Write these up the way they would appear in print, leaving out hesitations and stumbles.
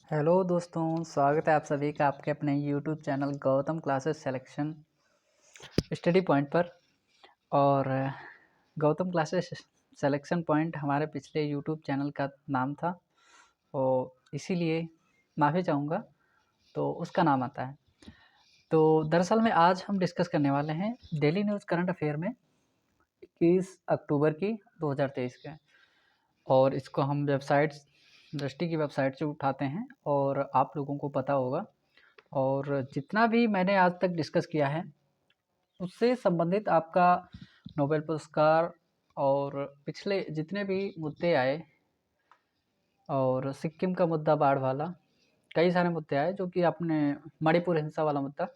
Hello दोस्तों, स्वागत है आप सभी का आपके अपने YouTube channel Gautam classes selection study point पर। और गौतम क्लासेस सिलेक्शन पॉइंट हमारे पिछले यूट्यूब चैनल का नाम था और इसीलिए माफ़ी चाहूँगा तो उसका नाम आता है। तो दरअसल में आज हम डिस्कस करने वाले हैं डेली न्यूज़ करंट अफेयर में 21 अक्टूबर की 2023 के। और इसको हम वेबसाइट दृष्टि की वेबसाइट से उठाते हैं और आप लोगों को पता होगा। और जितना भी मैंने आज तक डिस्कस किया है उससे संबंधित आपका नोबेल पुरस्कार और पिछले जितने भी मुद्दे आए और सिक्किम का मुद्दा बाढ़ वाला, कई सारे मुद्दे आए जो कि आपने मणिपुर हिंसा वाला मुद्दा,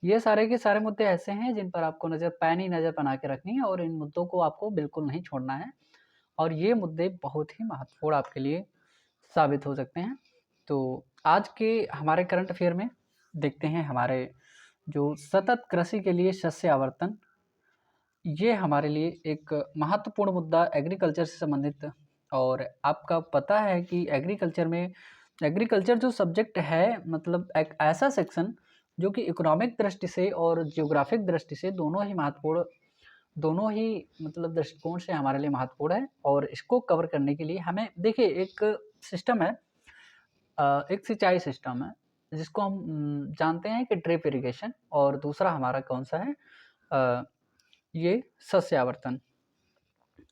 ये सारे के सारे मुद्दे ऐसे हैं जिन पर आपको पैनी नज़र बना के रखनी है और इन मुद्दों को आपको बिल्कुल नहीं छोड़ना है। और ये मुद्दे बहुत ही महत्वपूर्ण आपके लिए साबित हो सकते हैं। तो आज के हमारे करंट अफेयर में देखते हैं हमारे जो सतत कृषि के लिए शस्य आवर्तन, ये हमारे लिए एक महत्वपूर्ण मुद्दा एग्रीकल्चर से संबंधित। और आपका पता है कि एग्रीकल्चर जो सब्जेक्ट है मतलब एक ऐसा सेक्शन जो कि इकोनॉमिक दृष्टि से और जियोग्राफिक दृष्टि से दोनों ही मतलब दृष्टिकोण से हमारे लिए महत्वपूर्ण है। और इसको कवर करने के लिए हमें देखिए एक सिस्टम है, एक सिंचाई सिस्टम है जिसको हम जानते हैं कि ड्रिप इरिगेशन, और दूसरा हमारा कौन सा है, ये शस्य आवर्तन।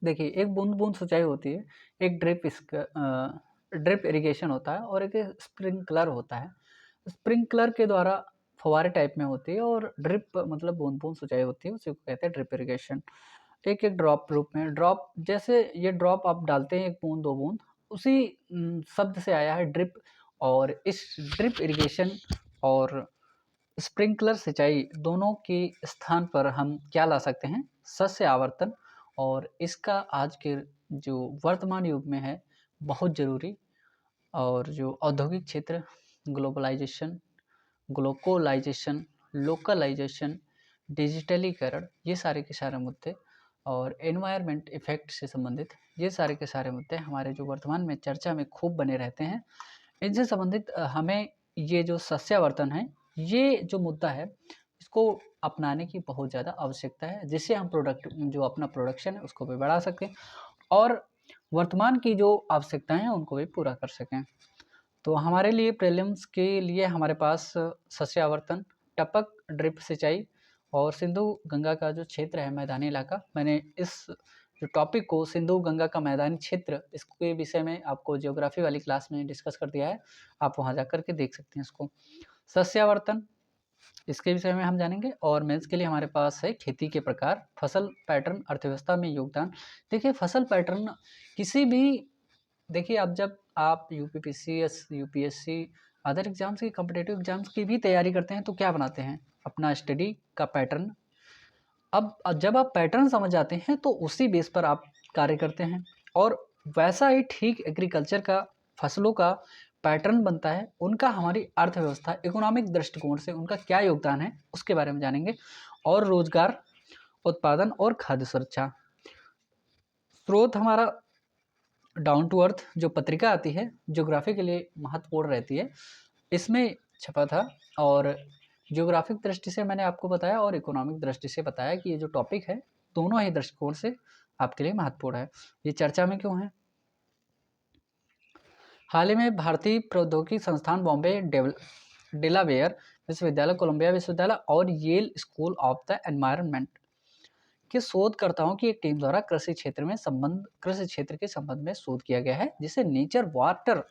देखिए एक बूंद बूंद सिंचाई होती है, एक ड्रिप इरिगेशन होता है और एक स्प्रिंकलर होता है। स्प्रिंकलर के द्वारा फव्वारे टाइप में होती है और ड्रिप मतलब बूंद बूंद सिंचाई होती है, उसी को कहते हैं ड्रिप इरिगेशन। एक एक ड्रॉप रूप में, ड्रॉप जैसे ये ड्रॉप आप डालते हैं एक बूंद दो बूंद, उसी शब्द से आया है ड्रिप। और इस ड्रिप इरिगेशन और स्प्रिंकलर सिंचाई दोनों के स्थान पर हम क्या ला सकते हैं, शस्य आवर्तन। और इसका आज के जो वर्तमान युग में है बहुत ज़रूरी। और जो औद्योगिक क्षेत्र, ग्लोबलाइजेशन, ग्लोकोलाइजेशन, लोकलाइजेशन, डिजिटलीकरण, ये सारे के सारे मुद्दे और एनवायरनमेंट इफेक्ट से संबंधित ये सारे के सारे मुद्दे हमारे जो वर्तमान में चर्चा में खूब बने रहते हैं। इनसे संबंधित हमें ये जो सस्यावर्तन है, ये जो मुद्दा है, इसको अपनाने की बहुत ज़्यादा आवश्यकता है, जिससे हम जो अपना प्रोडक्शन है उसको भी बढ़ा सकें और वर्तमान की जो आवश्यकताएं हैं उनको भी पूरा कर सकें। तो हमारे लिए प्रीलिम्स के लिए हमारे पास शस्य आवर्तन, टपक ड्रिप सिंचाई और सिंधु गंगा का जो क्षेत्र है मैदानी इलाका, मैंने इस जो टॉपिक को सिंधु गंगा का मैदानी क्षेत्र इसके विषय में आपको ज्योग्राफी वाली क्लास में डिस्कस कर दिया है, आप वहाँ जा कर के देख सकते हैं इसको। सस्यावर्तन इसके विषय में हम जानेंगे। और मेंस के लिए हमारे पास है खेती के प्रकार, फसल पैटर्न, अर्थव्यवस्था में योगदान। देखिए फसल पैटर्न किसी भी, देखिए अब जब आप यूपीपीसीएस, यूपीएससी, अदर एग्जाम्स की कॉम्पिटेटिव एग्जाम्स की भी तैयारी करते हैं तो क्या बनाते हैं, अपना स्टडी का पैटर्न। अब जब आप पैटर्न समझ जाते हैं तो उसी बेस पर आप कार्य करते हैं। और वैसा ही ठीक एग्रीकल्चर का फसलों का पैटर्न बनता है, उनका हमारी अर्थव्यवस्था इकोनॉमिक दृष्टिकोण से उनका क्या योगदान है उसके बारे में जानेंगे। और रोजगार, उत्पादन और खाद्य सुरक्षा। स्रोत हमारा डाउन टू अर्थ जो पत्रिका आती है ज्योग्राफी के लिए महत्वपूर्ण रहती है, इसमें छपा था। और ज्योग्राफिक दृष्टि से मैंने आपको बताया और इकोनॉमिक दृष्टि से बताया कि ये जो टॉपिक है दोनों ही दृष्टिकोण से आपके लिए महत्वपूर्ण है। ये चर्चा में क्यों है? हाल ही में भारतीय प्रौद्योगिकी संस्थान बॉम्बे, डेलावेयर विश्वविद्यालय, कोलंबिया विश्वविद्यालय और Yale school of the environment के शोधकर्ताओं की एक टीम द्वारा कृषि क्षेत्र के संबंध में शोध किया गया है, जिसे नेचर वाटर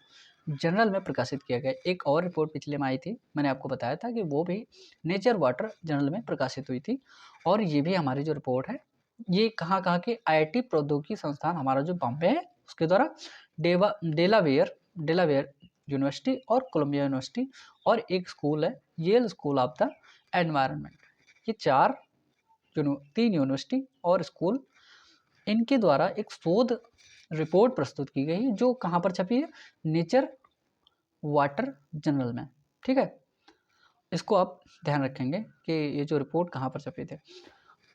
जर्नल में प्रकाशित किया गया। एक और रिपोर्ट पिछले में आई थी, मैंने आपको बताया था कि वो भी नेचर वाटर जर्नल में प्रकाशित हुई थी। और ये भी हमारी जो रिपोर्ट है ये कहाँ कहाँ के आईआईटी प्रौद्योगिकी संस्थान हमारा जो बॉम्बे है उसके द्वारा डेलावेयर यूनिवर्सिटी और कोलंबिया यूनिवर्सिटी और एक स्कूल है Yale school of the environment, ये तीन यूनिवर्सिटी और स्कूल, इनके द्वारा एक शोध रिपोर्ट प्रस्तुत की गई जो कहाँ पर छपी है, नेचर वाटर जर्नल में। ठीक है, इसको आप ध्यान रखेंगे कि ये जो रिपोर्ट कहाँ पर छपे थे।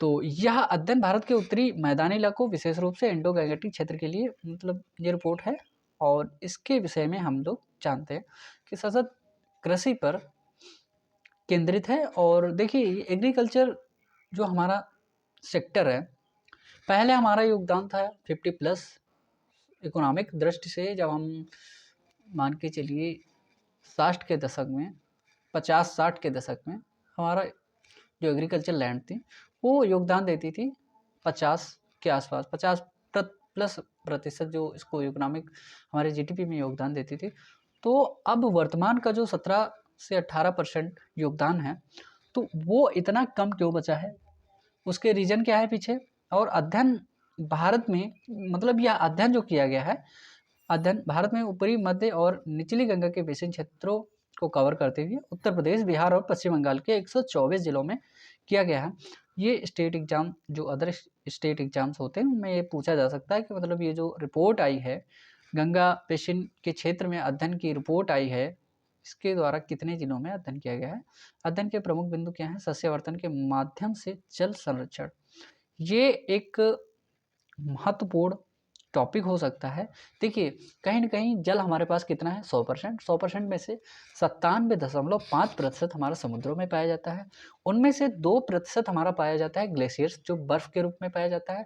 तो यह अध्ययन भारत के उत्तरी मैदानी इलाकों विशेष रूप से इंडो गैंगेटिक क्षेत्र के लिए मतलब ये रिपोर्ट है। और इसके विषय में हम लोग जानते हैं कि सतत कृषि पर केंद्रित है। और देखिए एग्रीकल्चर जो हमारा सेक्टर है, पहले हमारा योगदान था 50+ इकोनॉमिक दृष्टि से, जब हम मान के चलिए 60 के दशक में, 50-60 के दशक में हमारा जो एग्रीकल्चर लैंड थी वो योगदान देती थी 50 के आसपास, 50+ प्रतिशत जो इसको इकोनॉमिक हमारे जीडीपी में योगदान देती थी। तो अब वर्तमान का जो 17 से 18% योगदान है, तो वो इतना कम क्यों बचा है, उसके रीजन क्या है पीछे। और अध्ययन भारत में, मतलब यह अध्ययन जो किया गया है, अध्ययन भारत में ऊपरी, मध्य और निचली गंगा के बेसिन क्षेत्रों को कवर करते हुए उत्तर प्रदेश, बिहार और पश्चिम बंगाल के 124 जिलों में किया गया है। ये स्टेट एग्जाम, जो अदर स्टेट एग्जाम्स होते हैं उनमें ये पूछा जा सकता है कि मतलब ये जो रिपोर्ट आई है, गंगा बेसिन के क्षेत्र में अध्ययन की रिपोर्ट आई है, इसके द्वारा कितने जिलों में अध्ययन किया गया है। अध्ययन के प्रमुख बिंदु क्या हैं? सस्यवर्धन के माध्यम से जल संरक्षण, ये एक महत्वपूर्ण टॉपिक हो सकता है। देखिए कहीं ना कहीं जल हमारे पास कितना है? 100%। 100% में से 97.5% हमारा समुद्रों में पाया जाता है। उनमें से 2% हमारा पाया जाता है ग्लेशियर्स, जो बर्फ के रूप में पाया जाता है।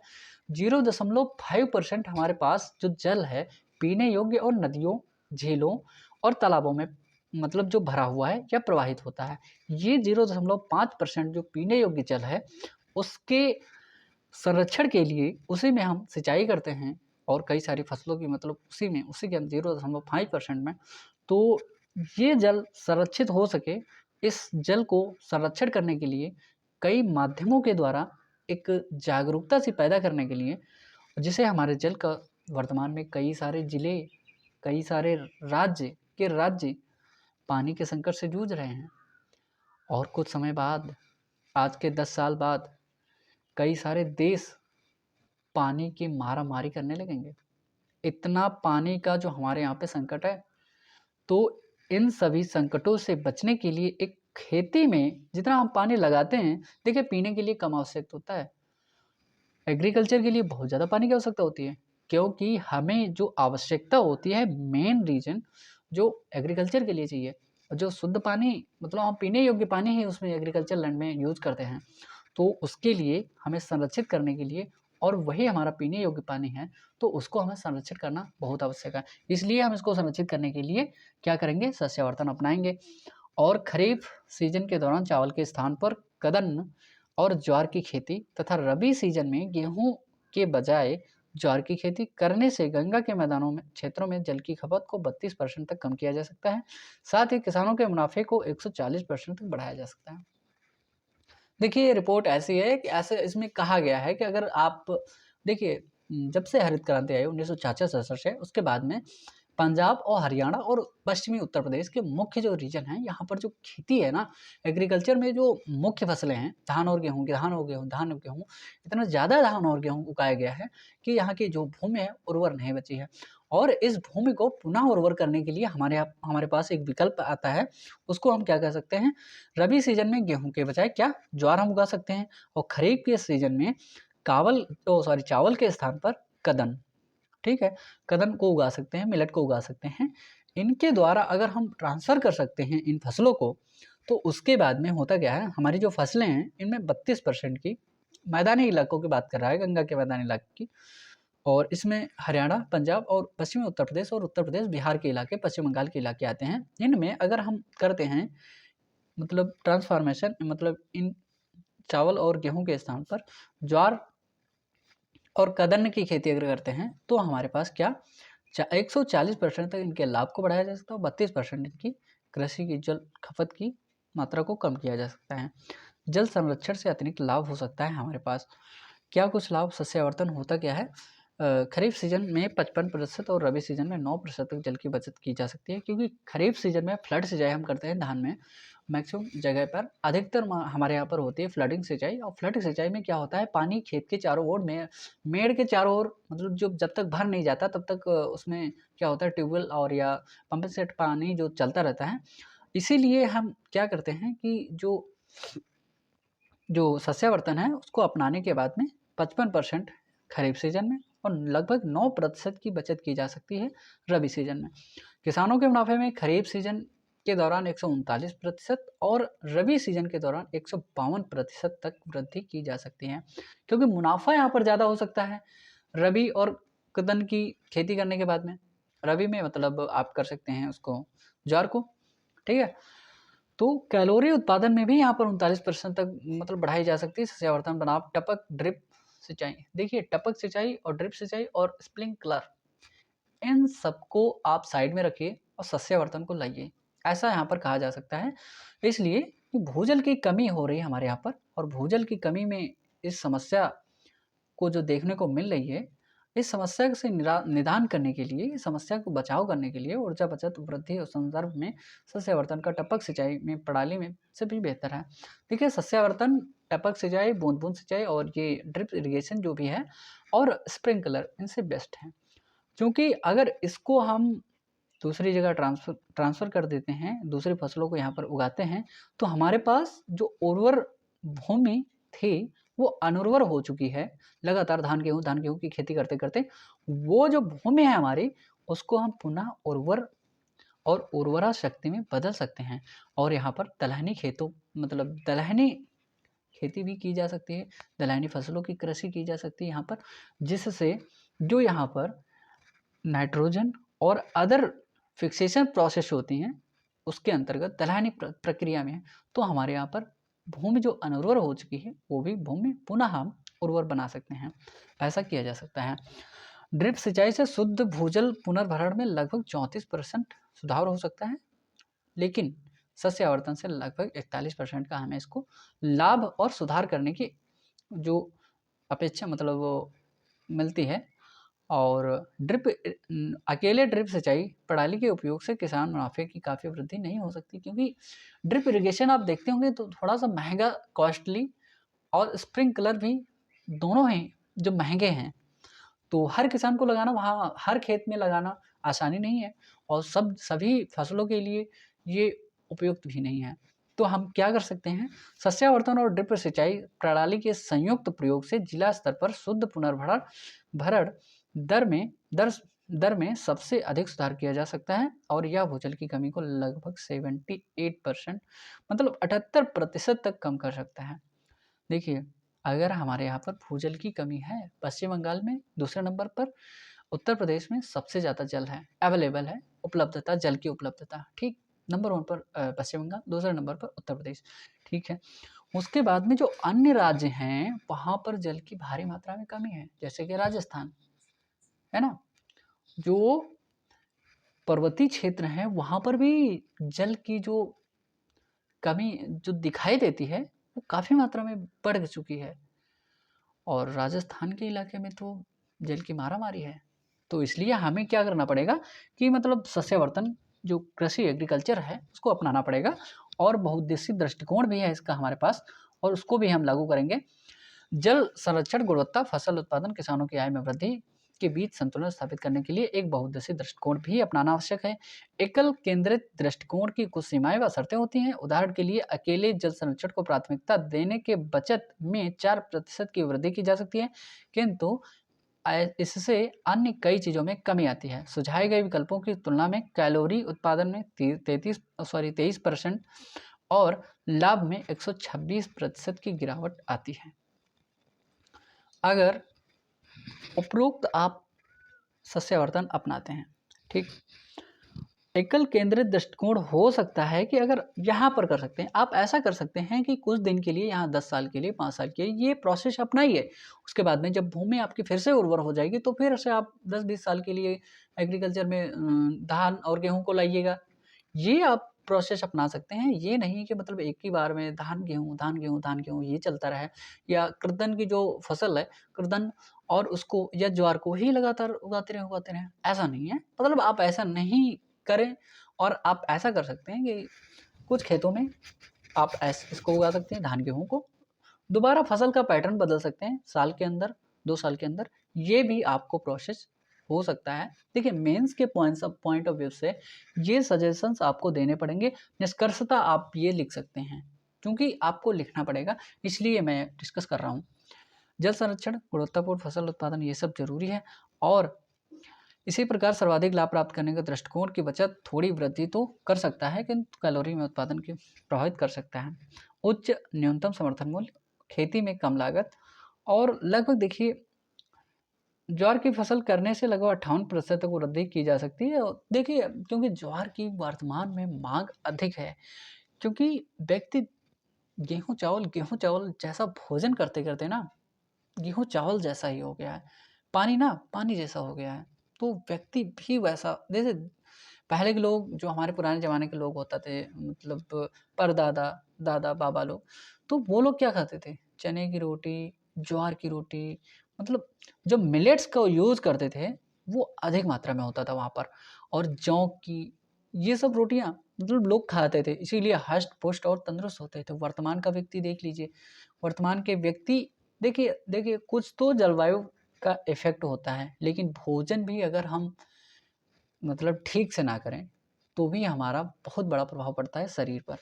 0.5% हमारे पास जो जल है पीने योग्य और नदियों, झीलों और तालाबों में मतलब जो भरा हुआ है या प्रवाहित होता है। ये 0.5% जो पीने योग्य जल है उसके संरक्षण के लिए उसी में हम सिंचाई करते हैं और कई सारी फसलों की, मतलब उसी के हम 0.5% में। तो ये जल संरक्षित हो सके, इस जल को संरक्षण करने के लिए कई माध्यमों के द्वारा एक जागरूकता सी पैदा करने के लिए, जिसे हमारे जल का वर्तमान में कई सारे जिले, कई सारे राज्य पानी के संकट से जूझ रहे हैं। और कुछ समय बाद, आज के 10 साल बाद, कई सारे देश पानी की मारामारी करने लगेंगे। इतना पानी का जो हमारे यहाँ पे संकट है, तो इन सभी संकटों से बचने के लिए एक खेती में जितना हम पानी लगाते हैं, देखिए पीने के लिए कम आवश्यक होता है, एग्रीकल्चर के लिए बहुत ज़्यादा पानी की आवश्यकता होती है, क्योंकि हमें जो आवश्यकता होती है मेन रीजन जो एग्रीकल्चर के लिए चाहिए, और जो शुद्ध पानी मतलब हम पीने योग्य पानी ही उसमें एग्रीकल्चर लैंड में यूज करते हैं, तो उसके लिए हमें संरक्षित करने के लिए, और वही हमारा पीने योग्य पानी है, तो उसको हमें संरक्षित करना बहुत आवश्यक है। इसलिए हम इसको संरक्षित करने के लिए क्या करेंगे? सस्यावर्धन अपनाएंगे। और खरीफ सीजन के दौरान चावल के स्थान पर कदन और ज्वार की खेती तथा रबी सीजन में गेहूं के बजाय ज्वार की खेती करने से गंगा के मैदानों में क्षेत्रों में जल की खपत को 32% तक कम किया जा सकता है। साथ ही किसानों के मुनाफे को 140% तक बढ़ाया जा सकता है। देखिए ये रिपोर्ट ऐसी है कि ऐसे इसमें कहा गया है कि अगर आप देखिए, जब से हरित क्रांति आई 1966 से, उसके बाद में पंजाब और हरियाणा और पश्चिमी उत्तर प्रदेश के मुख्य जो रीजन हैं, यहाँ पर जो खेती है ना, एग्रीकल्चर में जो मुख्य फसलें हैं धान और गेहूँ, इतना ज़्यादा धान और गेहूँ उगाया गया है कि यहाँ की जो भूमि है उर्वर नहीं बची है। और इस भूमि को पुनः उर्वर करने के लिए हमारे पास एक विकल्प आता है, उसको हम क्या कह सकते हैं? रबी सीजन में गेहूँ के बजाय क्या ज्वार हम उगा सकते हैं, और खरीफ के सीजन में चावल के स्थान पर कदन, ठीक है, कदम को उगा सकते हैं, मिलेट को उगा सकते हैं। इनके द्वारा अगर हम ट्रांसफ़र कर सकते हैं इन फसलों को, तो उसके बाद में होता क्या है, हमारी जो फसलें हैं इनमें 32% की मैदानी इलाकों की बात कर रहा है, गंगा के मैदानी इलाके की, और इसमें हरियाणा, पंजाब और पश्चिमी उत्तर प्रदेश और उत्तर प्रदेश, बिहार के इलाके, पश्चिम बंगाल के इलाके आते हैं। इनमें अगर हम करते हैं मतलब ट्रांसफॉर्मेशन, मतलब इन चावल और गेहूँ के स्थान पर ज्वार और कदन्न की खेती अगर करते हैं, तो हमारे पास क्या 140% तक इनके लाभ को बढ़ाया जा सकता है, 32% इनकी कृषि की जल खपत की मात्रा को कम किया जा सकता है। जल संरक्षण से अतिरिक्त लाभ हो सकता है हमारे पास। क्या कुछ लाभ? सस्यावर्धन होता क्या है? खरीफ सीजन में 55% और रबी सीजन में 9% तक जल की बचत की जा सकती है, क्योंकि खरीफ सीजन में फ्लड सिंचाई हम करते हैं धान में, मैक्सिमम जगह पर, अधिकतर हमारे यहाँ पर होती है फ्लडिंग सिंचाई। और फ्लडिंग सिंचाई में क्या होता है, पानी खेत के चारों ओर में, मेड़ के चारों ओर, मतलब जो जब तक भर नहीं जाता तब तक उसमें क्या होता है, ट्यूबवेल और या पंप सेट पानी जो चलता रहता है। इसीलिए हम क्या करते हैं कि जो सस्यावर्धन है उसको अपनाने के बाद में 55% खरीफ सीजन में और लगभग 9% की बचत की जा सकती है रबी सीजन में। किसानों के मुनाफे में खरीफ सीजन के दौरान 139% और रबी सीजन के दौरान 152% तक वृद्धि की जा सकती है, क्योंकि मुनाफा यहाँ पर ज़्यादा हो सकता है रबी और कदन की खेती करने के बाद में। रबी में मतलब आप कर सकते हैं उसको ज्वार को, ठीक है। तो कैलोरी उत्पादन में भी यहाँ पर 39% तक मतलब बढ़ाई जा सकती है सस्यावर्धन बनाम टपक ड्रिप सिंचाई। देखिए, टपक सिंचाई और ड्रिप सिंचाई और स्प्रिंकलर, इन सबको आप साइड में रखिए और सस्यावर्धन को लाइए, ऐसा यहाँ पर कहा जा सकता है। इसलिए कि भूजल की कमी हो रही है हमारे यहाँ पर, और भूजल की कमी में इस समस्या को जो देखने को मिल रही है, इस समस्या से निदान करने के लिए, इस समस्या को बचाव करने के लिए ऊर्जा बचत वृद्धि और संदर्भ में सस्यावर्धन का टपक सिंचाई में प्रणाली में से भी बेहतर है। देखिए, सस्यावर्धन, टपक सिंचाई, बूंद बूंद सिंचाई और ये ड्रिप इरिगेशन जो भी है और स्प्रिंकलर, इनसे बेस्ट है। क्योंकि अगर इसको हम दूसरी जगह ट्रांसफ़र कर देते हैं, दूसरी फसलों को यहाँ पर उगाते हैं, तो हमारे पास जो उर्वर भूमि थी वो अनुर्वर हो चुकी है। लगातार धान गेहूँ की खेती करते-करते वो जो भूमि है हमारी, उसको हम पुनः उर्वर और उर्वरा शक्ति में बदल सकते हैं, और यहाँ पर दलहनी खेतों मतलब दलहनी खेती भी की जा सकती है, दलहनी फसलों की कृषि की जा सकती है यहाँ पर, जिससे जो यहाँ पर नाइट्रोजन और अदर फिक्सेशन प्रोसेस होती हैं, उसके अंतर्गत दलहनी प्रक्रिया में, तो हमारे यहाँ पर भूमि जो अनउर्वर हो चुकी है वो भी भूमि पुनः हम उर्वर बना सकते हैं। ऐसा किया जा सकता है। ड्रिप सिंचाई से शुद्ध भूजल पुनर्भरण में लगभग 34% सुधार हो सकता है, लेकिन सस्य आवर्तन से लगभग 41% का हमें इसको लाभ और सुधार करने की जो अपेक्षा मतलब वो मिलती है। और अकेले ड्रिप सिंचाई प्रणाली के उपयोग से किसान मुनाफे की काफ़ी वृद्धि नहीं हो सकती, क्योंकि ड्रिप इरिगेशन आप देखते होंगे तो थोड़ा सा महंगा, कॉस्टली, और स्प्रिंकलर भी दोनों हैं जो महंगे हैं। तो हर किसान को लगाना, वहाँ हर खेत में लगाना आसानी नहीं है, और सभी फसलों के लिए ये उपयुक्त भी नहीं है। तो हम क्या कर सकते हैं, सस्यावर्धन और ड्रिप सिंचाई प्रणाली के संयुक्त प्रयोग से जिला स्तर पर शुद्ध पुनर्भरण भरण दर में सबसे अधिक सुधार किया जा सकता है, और यह भूजल की कमी को लगभग 78% मतलब 78% तक कम कर सकता है। देखिए, अगर हमारे यहाँ पर भूजल की कमी है, पश्चिम बंगाल में दूसरे नंबर पर, उत्तर प्रदेश में सबसे ज़्यादा जल है, अवेलेबल है, उपलब्धता, जल की उपलब्धता, ठीक, नंबर 1 पर पश्चिम बंगाल, दूसरे नंबर पर उत्तर प्रदेश, ठीक है। उसके बाद में जो अन्य राज्य हैं, वहाँ पर जल की भारी मात्रा में कमी है, जैसे कि राजस्थान, है ना? जो पर्वतीय क्षेत्र हैं, वहाँ पर भी जल की जो कमी जो दिखाई देती है, वो काफ़ी मात्रा में बढ़ चुकी है, और राजस्थान के इलाके में तो जल की मारामारी है। तो इसलिए हमें क्या करना पड़ेगा कि मतलब सस्यावर्धन जो कृषि एग्रीकल्चर है उसको अपनाना पड़ेगा, और बहुउद्देशीय दृष्टिकोण भी है इसका हमारे पास, और उसको भी हम लागू करेंगे। जल संरक्षण, गुणवत्ता, फसल उत्पादन, किसानों की आय में वृद्धि के बीच संतुलन स्थापित करने के लिए एक बहुउद्देशीय दृष्टिकोण भी अपनाना आवश्यक है। एकल केंद्रित दृष्टिकोण की कुछ सीमाएं व शर्तें होती हैं। उदाहरण के लिए अकेले जल संरक्षण को प्राथमिकता देने के बचत में 4% की वृद्धि की जा सकती है, किंतु इससे अन्य कई चीज़ों में कमी आती है। सुझाए गए विकल्पों की तुलना में कैलोरी उत्पादन में 23% और लाभ में 126% की गिरावट आती है। अगर उपरोक्त आप सस्यावर्धन अपनाते हैं, ठीक, एकल केंद्रित दृष्टिकोण हो सकता है कि अगर यहाँ पर कर सकते हैं, आप ऐसा कर सकते हैं कि कुछ दिन के लिए, यहाँ 10 साल के लिए, 5 साल के लिए ये प्रोसेस अपनाइए। उसके बाद में जब भूमि आपकी फिर से उर्वर हो जाएगी, तो फिर से आप 10-20 साल के लिए एग्रीकल्चर में धान और गेहूँ को लाइएगा। ये आप प्रोसेस अपना सकते हैं। ये नहीं कि मतलब एक ही बार में धान गेहूँ ये चलता रहे, या कृदन की जो फसल है, कृदन और उसको या ज्वार को ही लगातार उगाते रहें, ऐसा नहीं है। मतलब आप ऐसा नहीं करें, और आप ऐसा कर सकते हैं कि कुछ खेतों में आप इसको उगा सकते हैं, धान गेहूँ को, दोबारा फसल का पैटर्न बदल सकते हैं साल के अंदर, 2 साल के अंदर, ये भी आपको प्रोसेस हो सकता है। देखिए, मेंस के पॉइंट ऑफ व्यू से ये सजेशंस आपको देने पड़ेंगे। निष्कर्षतः आप ये लिख सकते हैं, क्योंकि आपको लिखना पड़ेगा, इसलिए मैं डिस्कस कर रहा हूँ। जल संरक्षण, गुणवत्तापूर्ण फसल उत्पादन, ये सब जरूरी है। और इसी प्रकार सर्वाधिक लाभ प्राप्त करने के दृष्टिकोण की बचत थोड़ी वृद्धि तो कर सकता है, किंतु कैलोरी में उत्पादन की प्रभावित कर सकता है। उच्च न्यूनतम समर्थन मूल्य, खेती में कम लागत, और लगभग देखिए ज्वार की फसल करने से लगभग 58% तक वृद्धि की जा सकती है। और देखिए क्योंकि ज्वार की वर्तमान में मांग अधिक है, क्योंकि व्यक्ति गेहूं चावल जैसा भोजन करते करते ना गेहूँ चावल जैसा ही हो गया है, पानी ना पानी जैसा हो गया है। तो व्यक्ति भी वैसा, जैसे पहले के लोग, जो हमारे पुराने ज़माने के लोग होता थे, मतलब परदादा, दादा, बाबा लोग, तो वो लोग क्या खाते थे? चने की रोटी, ज्वार की रोटी, मतलब जो मिलेट्स का यूज़ करते थे, वो अधिक मात्रा में होता था वहाँ पर। और जौ की, ये सब रोटियाँ मतलब लोग खाते थे, इसीलिए हष्ट-पुष्ट और तंदुरुस्त होते थे। वर्तमान का व्यक्ति देख लीजिए, वर्तमान के व्यक्ति, देखिए देखिए कुछ तो जलवायु का इफ़ेक्ट होता है, लेकिन भोजन भी अगर हम मतलब ठीक से ना करें, तो भी हमारा बहुत बड़ा प्रभाव पड़ता है शरीर पर।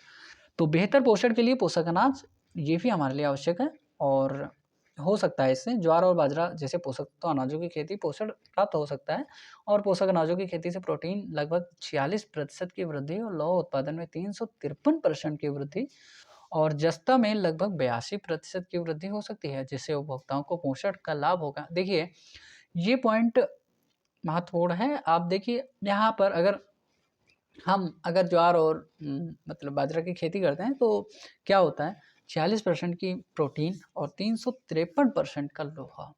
तो बेहतर पोषण के लिए पोषक अनाज, ये भी हमारे लिए आवश्यक है। और हो सकता है इससे ज्वार और बाजरा जैसे पोषक तो अनाजों की खेती पोषण प्राप्त हो सकता है। और पोषक अनाजों की खेती से प्रोटीन लगभग 46% की वृद्धि, और लौह उत्पादन में 353% की वृद्धि, और जस्ता में लगभग 82% की वृद्धि हो सकती है, जिससे उपभोक्ताओं को पोषण का लाभ होगा। देखिए ये पॉइंट महत्वपूर्ण है। आप देखिए यहाँ पर अगर ज्वार और मतलब बाजरा की खेती करते हैं, तो क्या होता है, 46% की प्रोटीन और 353% का लोहा।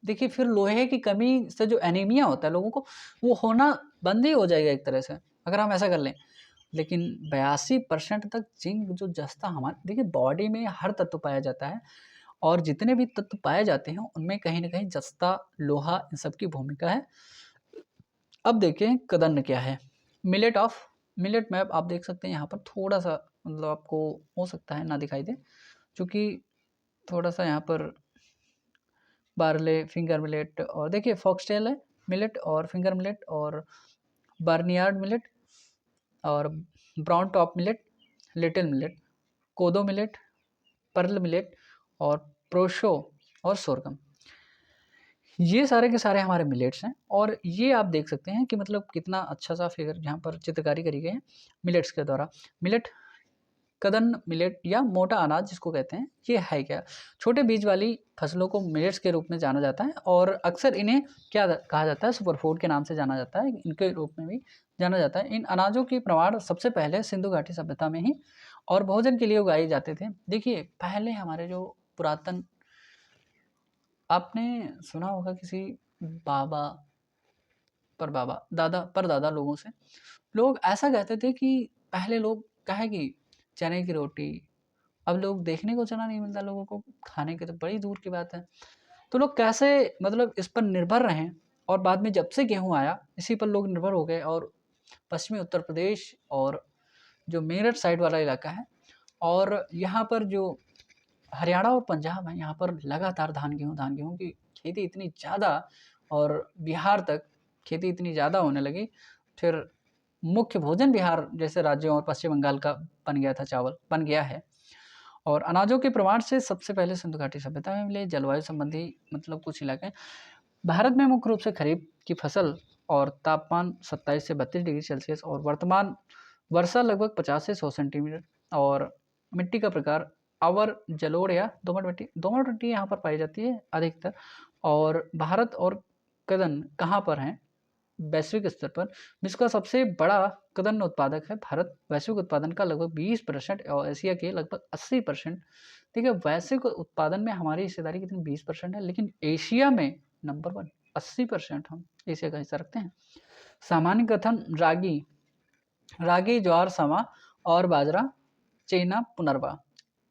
देखिए फिर लोहे की कमी से जो एनीमिया होता है लोगों को, वो होना बंद ही हो जाएगा एक तरह से, अगर हम ऐसा कर लें। लेकिन 82% तक जिंक, जो जस्ता, हमारे देखिए बॉडी में हर तत्व पाया जाता है, और जितने भी तत्व पाए जाते हैं उनमें कहीं ना कहीं जस्ता, लोहा, इन सब की भूमिका है। अब देखें कदन्न क्या है। मिलेट मैप आप देख सकते हैं यहाँ पर, थोड़ा सा मतलब आपको हो सकता है ना दिखाई दे, क्योंकि थोड़ा सा यहाँ पर बार्ले, फिंगर मिलेट, और देखिए फॉक्सटेल है मिलेट, और फिंगर मिलेट, और बार्नियार्ड मिलेट, और brown top millet, little millet, कोदो मिलेट, पर्ल मिलेट, और प्रोशो, और सोरगम। ये सारे के सारे हमारे मिलेट्स हैं। और ये आप देख सकते हैं कि मतलब कितना अच्छा सा फिगर यहाँ पर चित्रकारी करी गई है मिलेट्स के द्वारा। मिलेट, कदन्न मिलेट या मोटा अनाज जिसको कहते हैं, ये है क्या? छोटे बीज वाली फसलों को मिलेट्स के रूप में जाना जाता है, और अक्सर इन्हें क्या कहा जाता है, सुपरफूड के नाम से जाना जाता है, इनके रूप में भी जाना जाता है। इन अनाजों की प्रमाण सबसे पहले सिंधु घाटी सभ्यता में ही और भोजन के लिए उगाए जाते थे। देखिए पहले हमारे जो पुरातन, आपने सुना होगा किसी बाबा, परदादा लोगों से, लोग ऐसा कहते थे कि पहले लोग कहे कि चने की रोटी, अब लोग देखने को चना नहीं मिलता लोगों को, खाने की तो बड़ी दूर की बात है। तो लोग कैसे मतलब इस पर निर्भर रहें, और बाद में जब से गेहूँ आया इसी पर लोग निर्भर हो गए। और पश्चिमी उत्तर प्रदेश और जो मेरठ साइड वाला इलाका है, और यहाँ पर जो हरियाणा और पंजाब है, यहाँ पर लगातार धान गेहूँ की खेती इतनी ज़्यादा, और बिहार तक खेती इतनी ज़्यादा होने लगी। फिर मुख्य भोजन बिहार जैसे राज्यों और पश्चिम बंगाल का बन गया था, चावल बन गया है। और अनाजों के प्रमाण से सबसे पहले सिंधु घाटी सभ्यता में मिले। जलवायु संबंधी मतलब कुछ इलाके, भारत में मुख्य रूप से खरीफ की फसल, और तापमान 27 से 32 डिग्री सेल्सियस, और वर्तमान वर्षा लगभग 50 से 100 सेंटीमीटर। और मिट्टी का प्रकार अवर, जलोढ़ या दोमट मिट्टी यहाँ पर पाई जाती है अधिकतर। और भारत और कदन कहाँ पर हैं वैश्विक स्तर पर? विश्व का सबसे बड़ा कदन्न उत्पादक है भारत, वैश्विक उत्पादन का लगभग 20%, और एशिया के लगभग 80%। ठीक है, वैश्विक उत्पादन में हमारी हिस्सेदारी कितनी, 20% है, लेकिन एशिया में नंबर 1, 80% हम एशिया का हिस्सा रखते हैं। सामान्य कथन, रागी, ज्वार, समा, और बाजरा, चेना, पुनर्वा,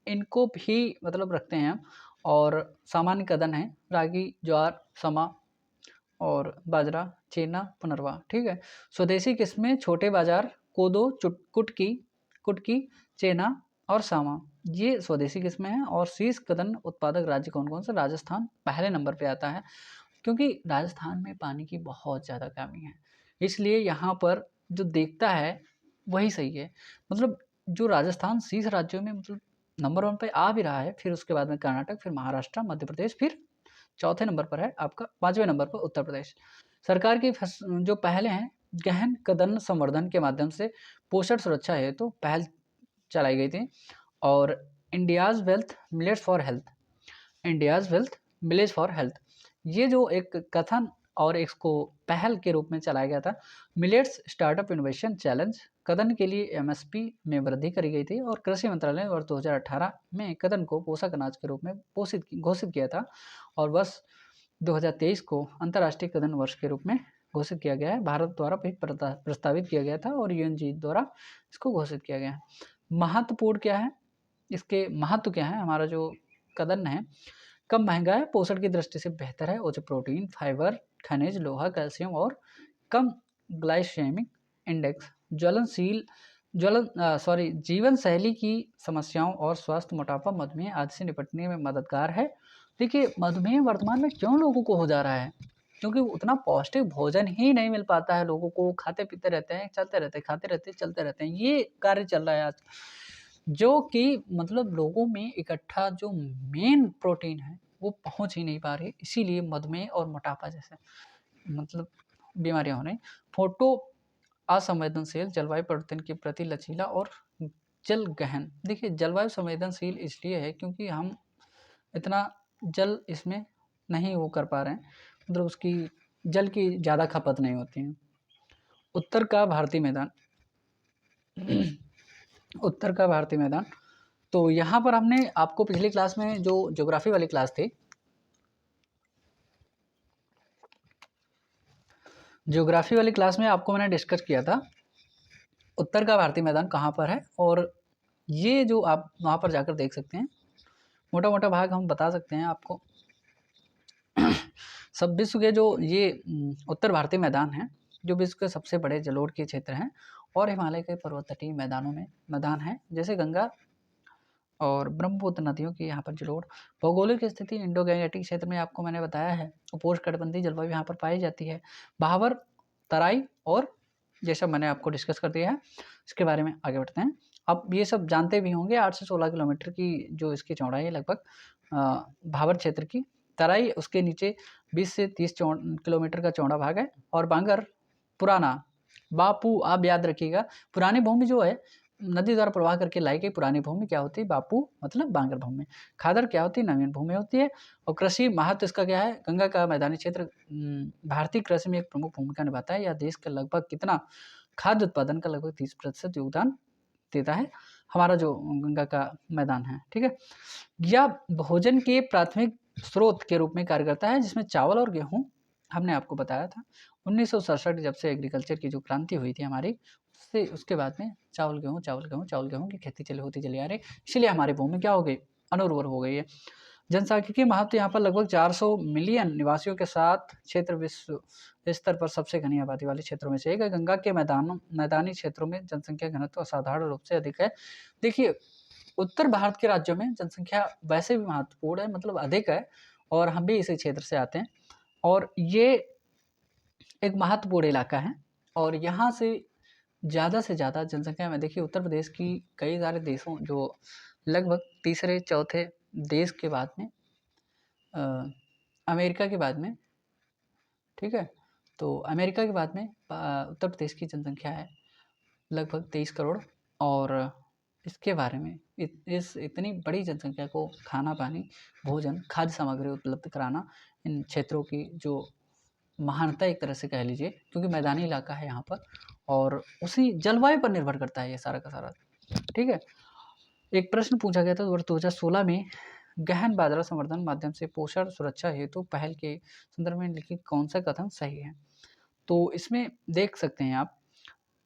इनको भी मतलब रखते हैं हम। और सामान्य कथन है रागी, ज्वार, समा, और बाजरा, चेना, पुनर्वा। ठीक है। स्वदेशी किस्में, छोटे बाजार, कोदो, कुटकी, चेना, और सामा, ये स्वदेशी किस्में हैं। और शीर्ष कदन उत्पादक राज्य कौन कौन से? राजस्थान पहले नंबर पे आता है, क्योंकि राजस्थान में पानी की बहुत ज़्यादा कमी है, इसलिए यहाँ पर जो देखता है वही सही है। मतलब जो राजस्थान शीर्ष राज्यों में मतलब नंबर 1 पे आ भी रहा है, फिर उसके बाद में कर्नाटक, फिर महाराष्ट्र, मध्य प्रदेश, फिर चौथे नंबर पर है आपका, 5वें नंबर पर उत्तर प्रदेश। सरकार की जो पहले हैं, गहन कदम संवर्धन के माध्यम से पोषण सुरक्षा हेतु तो पहल चलाई गई थी। और India's wealth millets for health, India's wealth village for health, ये जो एक कथन और इसको पहल के रूप में चलाया गया था। मिलेट्स स्टार्टअप इनोवेशन चैलेंज कदन के लिए एमएसपी में वृद्धि करी गई थी और कृषि मंत्रालय ने वर्ष 2018 में कदन को पोषक अनाज के रूप में घोषित किया था और वर्ष 2023 को अंतर्राष्ट्रीय कदन वर्ष के रूप में घोषित किया गया है। भारत द्वारा भी प्रस्तावित किया गया था और यूएनजी द्वारा इसको घोषित किया गया है। महत्वपूर्ण क्या है, इसके महत्व क्या है, हमारा जो कदन है कम महंगा है, पोषण की दृष्टि से बेहतर है, उच्च प्रोटीन, फाइबर, खनिज, लोहा, कैल्शियम और कम ग्लाइसेमिक इंडेक्स, जीवन शैली की समस्याओं और स्वास्थ्य, मोटापा, मधुमेह आदि से निपटने में मददगार है। देखिए मधुमेह वर्तमान में क्यों लोगों को हो जा रहा है, क्योंकि उतना पौष्टिक भोजन ही नहीं मिल पाता है लोगों को, खाते पीते रहते हैं, चलते रहते हैं, खाते रहते हैं, चलते रहते हैं, ये कार्य चल रहा है आज, जो कि मतलब लोगों में इकट्ठा जो मेन प्रोटीन है वो पहुंच ही नहीं पा रही, इसीलिए मधुमेह और मोटापा जैसे मतलब बीमारियां हो रही। फोटो असंवेदनशील, जलवायु परिवर्तन के प्रति लचीला और जल गहन। देखिए जलवायु संवेदनशील इसलिए है क्योंकि हम इतना जल इसमें नहीं वो कर पा रहे हैं, मतलब उसकी जल की ज़्यादा खपत नहीं होती है। उत्तर का भारतीय मैदान उत्तर का भारतीय मैदान, तो यहाँ पर हमने आपको पिछली क्लास में जो ज्योग्राफी वाली क्लास थी, ज्योग्राफी वाली क्लास में आपको मैंने डिस्कस किया था उत्तर का भारतीय मैदान कहाँ पर है, और ये जो आप वहाँ पर जाकर देख सकते हैं, मोटा मोटा भाग हम बता सकते हैं आपको। सब विश्व के जो ये उत्तर भारतीय मैदान है, जो विश्व के सबसे बड़े जलोढ़ के क्षेत्र हैं और हिमालय के पर्वतटीय मैदानों में मैदान है, जैसे गंगा और ब्रह्मपुत्र नदियों की यहाँ पर जलोढ़। भौगोलिक स्थिति इंडो गैंजेटिक क्षेत्र में आपको मैंने बताया है, उपोष्णकटिबंधीय जलवायु यहाँ पर पाई जाती है। भावर, तराई और ये सब मैंने आपको डिस्कस कर दिया है, इसके बारे में आगे बढ़ते हैं। अब ये सब जानते भी होंगे, 8 से 16 किलोमीटर की जो इसकी चौड़ाई है लगभग भावर क्षेत्र की। तराई उसके नीचे 20 से 30 किलोमीटर का चौड़ा भाग है। और बांगर पुराना, बापू आप याद रखिएगा, पुरानी भूमि जो है नदी द्वारा प्रवाह करके लाई गई पुरानी भूमि क्या होती है, बापू मतलब बांगर भूमि। खादर क्या होती है, नवीन भूमि होती है। और कृषि महत्व इसका क्या है, गंगा का मैदानी क्षेत्र भारतीय कृषि में एक प्रमुख भूमिका निभाता है। यह देश का लगभग कितना खाद्य उत्पादन का लगभग 30% योगदान देता है, हमारा जो गंगा का मैदान है, ठीक है। यह भोजन के प्राथमिक स्रोत के रूप में कार्य करता है, जिसमें चावल और गेहूँ हमने आपको बताया था। 1967 जब से एग्रीकल्चर की जो क्रांति हुई थी हमारी, उसके बाद में चावल गेहूँ की खेती होती चली आ रही, इसीलिए हमारी भूमि क्या हो गई, अनुर्वर हो गई है। जनसांख्यिकीय महत्व यहाँ पर लगभग 400 मिलियन निवासियों के साथ क्षेत्र विश्व स्तर पर सबसे घनी आबादी वाले क्षेत्रों में से एक है। गंगा के मैदानी क्षेत्रों में जनसंख्या घनत्व असाधारण रूप से अधिक है। देखिए उत्तर भारत के राज्यों में जनसंख्या वैसे भी महत्वपूर्ण है, मतलब अधिक है, और हम भी इसी क्षेत्र से आते हैं, और ये एक महत्वपूर्ण इलाका है। और यहाँ से ज़्यादा जनसंख्या में देखिए उत्तर प्रदेश की कई सारे देशों जो लगभग तीसरे चौथे देश के बाद में अमेरिका के बाद में, ठीक है, तो अमेरिका के बाद में उत्तर प्रदेश की जनसंख्या है लगभग 23 करोड़। और इसके बारे में इस इतनी बड़ी जनसंख्या को खाना पानी भोजन खाद्य सामग्री उपलब्ध कराना इन क्षेत्रों की जो महानता एक तरह से कह लीजिए, क्योंकि मैदानी इलाका है यहाँ पर और उसी जलवायु पर निर्भर करता है ये सारा का सारा, ठीक है। एक प्रश्न पूछा गया था वर्ष 2016 में, गहन बाजरा संवर्धन माध्यम से पोषण सुरक्षा हेतु पहल के संदर्भ में लिखित कौन सा कथन सही है। तो इसमें देख सकते हैं आप,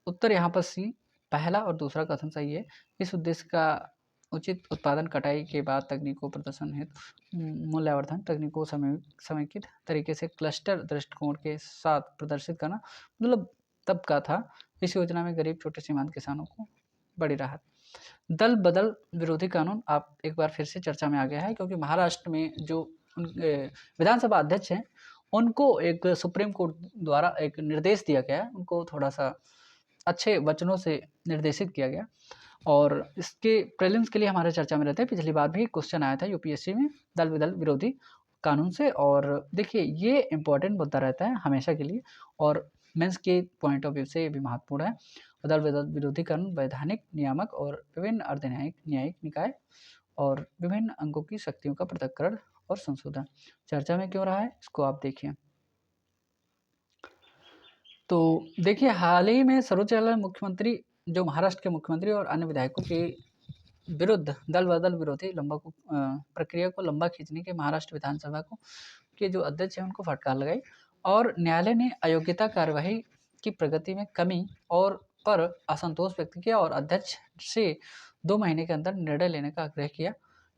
उत्तर यहाँ पर सी पहला और दूसरा कथन सही है। इस उद्देश्य का उचित उत्पादन कटाई के बाद तकनीकों प्रदर्शन हेतु मूल्यवर्धन तकनीकों समेकित तरीके से क्लस्टर दृष्टिकोण के साथ प्रदर्शित करना, मतलब तब का था। इस योजना में गरीब छोटे सीमांत किसानों को बड़ी राहत। दल बदल विरोधी कानून आप एक बार फिर से चर्चा में आ गया है, क्योंकि महाराष्ट्र में जो विधानसभा अध्यक्ष हैं उनको एक सुप्रीम कोर्ट द्वारा एक निर्देश दिया गया है, उनको थोड़ा सा अच्छे वचनों से निर्देशित किया गया, और इसके प्रीलिम्स के लिए हमारे चर्चा में रहते हैं। पिछली बार भी क्वेश्चन आया था यूपीएससी में, दल बदल विरोधी कानून से। और देखिए ये इम्पोर्टेंट मुद्दा रहता है हमेशा के लिए, और मेंस के पॉइंट ऑफ व्यू से ये भी महत्वपूर्ण है। दल बदल विरोधी कानून वैधानिक, नियामक और विभिन्न अर्धन्यायिक न्यायिक निकाय और विभिन्न अंगों की शक्तियों का पृथक्करण और संशोधन चर्चा में क्यों रहा है, इसको आप देखिए। तो देखिए हाल ही में सर्वोच्च न्यायालय मुख्यमंत्री, जो महाराष्ट्र के मुख्यमंत्री और अन्य विधायकों के विरुद्ध दल बदल विरोधी प्रक्रिया को लंबा खींचने के महाराष्ट्र विधानसभा को के जो अध्यक्ष हैं उनको फटकार लगाई, और न्यायालय ने अयोग्यता कार्यवाही की प्रगति में कमी और पर असंतोष व्यक्त किया और अध्यक्ष से 2 महीने के अंदर निर्णय लेने का आग्रह किया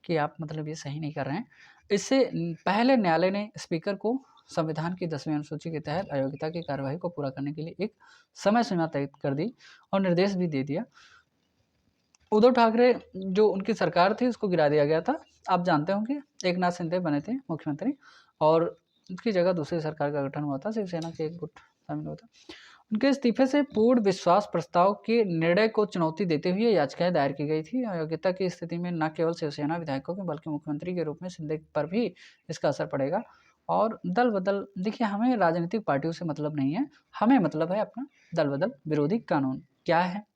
कि आप मतलब ये सही नहीं कर रहे हैं। इससे पहले न्यायालय ने स्पीकर को संविधान की 10वीं अनुसूची के तहत अयोग्यता की कार्यवाही को पूरा करने के लिए एक समय सीमा तय कर दी और निर्देश भी दे दिया। उद्धव ठाकरे जो उनकी सरकार थी उसको गिरा दिया गया था। आप जानते होंगे एकनाथ शिंदे बने थे मुख्यमंत्री और उनकी जगह दूसरी सरकार का गठन हुआ था, शिवसेना के एक गुट शामिल हुआ था। उनके इस्तीफे से पूर्ण विश्वास प्रस्ताव के निर्णय को चुनौती देते हुए याचिकाएं दायर की गई थी। अयोग्यता की स्थिति में न केवल शिवसेना विधायकों के बल्कि मुख्यमंत्री के रूप में शिंदे पर भी इसका असर पड़ेगा। और दल बदल, देखिए हमें राजनीतिक पार्टियों से मतलब नहीं है, हमें मतलब है अपना दल बदल विरोधी कानून। क्या है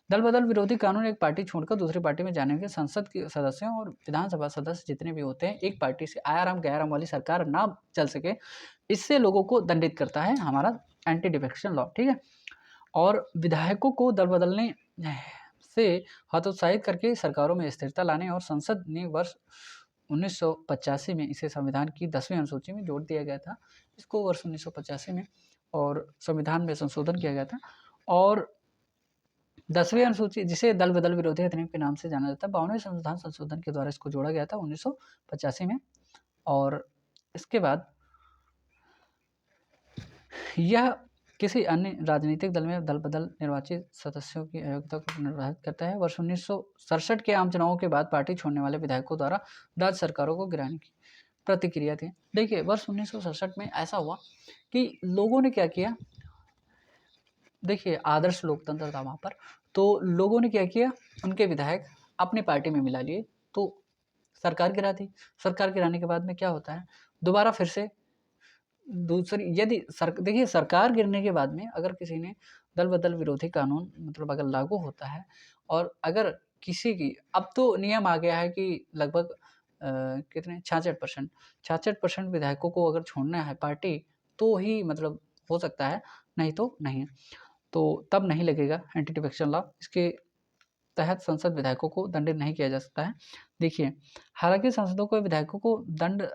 दल बदल विरोधी कानून? एक पार्टी छोड़कर दूसरी पार्टी में जाने के संसद के सदस्यों और विधानसभा सदस्य जितने भी होते हैं, एक पार्टी से आयाराम गैराम वाली सरकार ना चल सके, इससे लोगों को दंडित करता है हमारा एंटी डिफेक्शन लॉ, ठीक है। और विधायकों को दल बदलने से हतोत्साहित करके सरकारों में स्थिरता लाने और संसद ने वर्ष 1985 में इसे संविधान की 10वीं अनुसूची में जोड़ दिया गया था। इसको वर्ष 1985 में और संविधान में संशोधन किया गया था। और 10वीं अनुसूची, जिसे दल बदल विरोधी अधिनियम के नाम से जाना जाता है, 52वें संविधान संशोधन के द्वारा इसको जोड़ा गया था 1985 में। और इसके बाद यह किसी अन्य राजनीतिक दल में दल बदल निर्वाचित सदस्यों की अयोग्यता को निर्धारित करता है। वर्ष 1967 के आम चुनावों के बाद पार्टी छोड़ने वाले विधायकों द्वारा राज्य सरकारों को गिराने की प्रतिक्रिया थी। देखिए वर्ष 1967 में ऐसा हुआ कि लोगों ने क्या किया, देखिए आदर्श लोकतंत्र था वहाँ पर, तो लोगों ने क्या किया, उनके विधायक अपनी पार्टी में मिला लिए, तो सरकार गिरा दी। सरकार गिराने के बाद में क्या होता है, दोबारा फिर से दूसरी, यदि देखिए सरकार गिरने के बाद में अगर किसी ने दल बदल विरोधी कानून मतलब अगर लागू होता है, और अगर किसी की, अब तो नियम आ गया है कि लगभग कितने 66% विधायकों को अगर छोड़ना है पार्टी तो ही मतलब हो सकता है, नहीं तो नहीं। तो तब नहीं लगेगा एंटी डिफेक्शन लॉ, इसके तहत संसद विधायकों को दंडित नहीं किया जा सकता है। देखिए हालांकि संसदों को विधायकों को दंड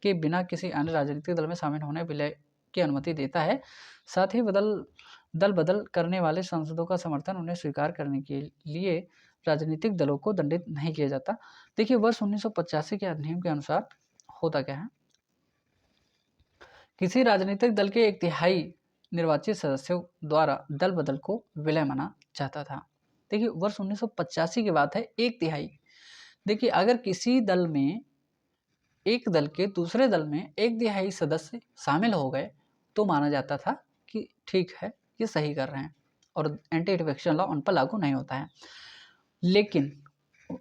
के बिना किसी अन्य राजनीतिक दल में शामिल होने विलय की अनुमति देता है, साथ ही दल बदल करने वाले सांसदों का समर्थन उन्हें स्वीकार करने के लिए राजनीतिक दलों को दंडित नहीं किया जाता। देखिए वर्ष 1985 के अधिनियम के अनुसार होता क्या है, किसी राजनीतिक दल के 1/3 निर्वाचित सदस्यों द्वारा दल बदल को विलय माना जाता था। देखिए वर्ष 1985 की बात है, 1/3। देखिए अगर किसी दल में, एक दल के दूसरे दल में 1/3 सदस्य शामिल हो गए तो माना जाता था कि ठीक है ये सही कर रहे हैं और एंटी डिफेक्शन लॉ उन पर लागू नहीं होता है। लेकिन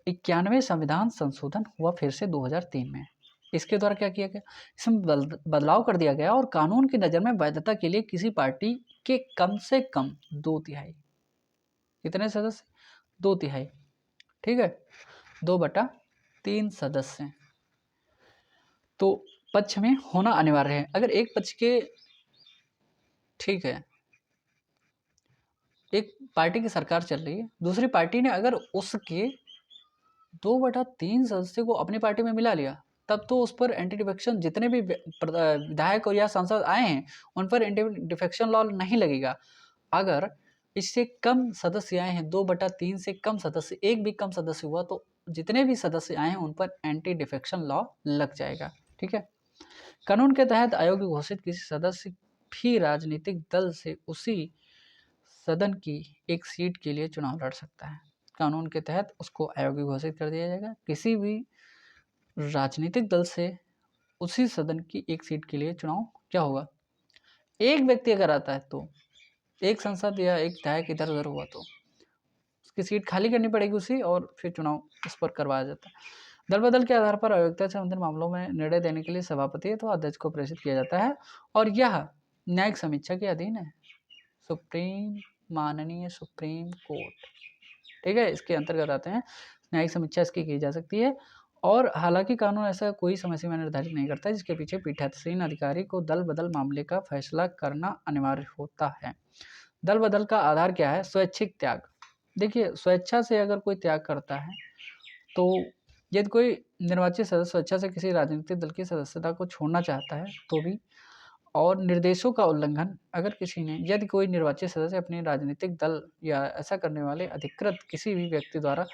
91वें संविधान संशोधन हुआ फिर से 2003 में। इसके द्वारा क्या किया गया, इसमें बदलाव कर दिया गया और कानून की नज़र में वैधता के लिए किसी पार्टी के कम से कम 2/3, कितने सदस्य, 2/3, ठीक है, 2/3 सदस्य तो पक्ष में होना अनिवार्य है। अगर एक पक्ष के, ठीक है, एक पार्टी की सरकार चल रही है, दूसरी पार्टी ने अगर उसके 2/3 सदस्य को अपनी पार्टी में मिला लिया, तब तो उस पर एंटी डिफेक्शन, जितने भी विधायक और या सांसद आए हैं उन पर एंटी डिफेक्शन लॉ नहीं लगेगा। अगर इससे कम सदस्य आए हैं, 2/3 से कम सदस्य, एक भी कम सदस्य हुआ तो जितने भी सदस्य आए हैं उन पर एंटी डिफेक्शन लॉ लग जाएगा, ठीक है। कानून के तहत अयोग्य घोषित किसी सदस्य भी राजनीतिक दल से उसी सदन की एक सीट के लिए चुनाव लड़ सकता है। कानून के तहत उसको अयोग्य घोषित कर दिया जाएगा। किसी भी राजनीतिक दल से उसी सदन की एक सीट के लिए चुनाव क्या होगा, एक व्यक्ति अगर आता है तो एक संसद या एक विधायक इधर उधर हुआ तो उसकी सीट खाली करनी पड़ेगी उसी, और फिर चुनाव उस पर करवाया जाता है। दल बदल के आधार पर अयोग्यता से संबंधित मामलों में निर्णय देने के लिए सभापति अथवा अध्यक्ष को प्रेषित किया जाता है और यह न्यायिक समीक्षा के अधीन है। माननीय सुप्रीम कोर्ट, ठीक है, इसके अंतर्गत आते हैं। न्यायिक समीक्षा इसकी की जा सकती है और हालांकि कानून ऐसा कोई समय सीमा निर्धारित नहीं करता जिसके पीछे पीठासीन अधिकारी को दल बदल मामले का फैसला करना अनिवार्य होता है। दल बदल का आधार क्या है? स्वैच्छिक त्याग। देखिए, स्वेच्छा से अगर कोई त्याग करता है तो यदि कोई निर्वाचित सदस्य स्वेच्छा से किसी राजनीतिक दल की सदस्यता को छोड़ना चाहता है तो भी, और निर्देशों का उल्लंघन अगर किसी ने, यदि कोई निर्वाचित सदस्य अपने राजनीतिक दल या ऐसा करने वाले अधिकृत किसी भी व्यक्ति द्वारा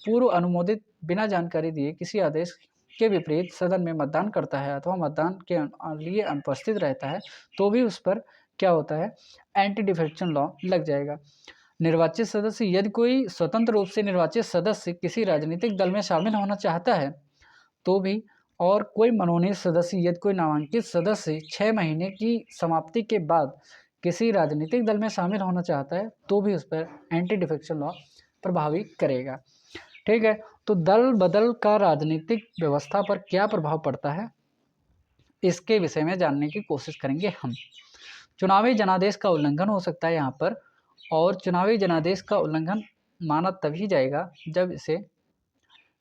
पूर्व अनुमोदित बिना जानकारी दिए किसी आदेश के विपरीत सदन में मतदान करता है अथवा मतदान के लिए अनुपस्थित रहता है तो भी उस पर क्या होता है? एंटी डिफेक्शन लॉ लग जाएगा। निर्वाचित सदस्य, यदि कोई स्वतंत्र रूप से निर्वाचित सदस्य किसी राजनीतिक दल में शामिल होना चाहता है तो भी, और कोई मनोनीत सदस्य यदि कोई नामांकित सदस्य 6 महीने की समाप्ति के बाद किसी राजनीतिक दल में शामिल होना चाहता है तो भी उस पर एंटी डिफेक्शन लॉ प्रभावी करेगा। ठीक है, तो दल बदल का राजनीतिक व्यवस्था पर क्या प्रभाव पड़ता है, इसके विषय में जानने की कोशिश करेंगे हम। चुनावी जनादेश का उल्लंघन हो सकता है यहाँ पर, और चुनावी जनादेश का उल्लंघन माना तभी जाएगा जब इसे,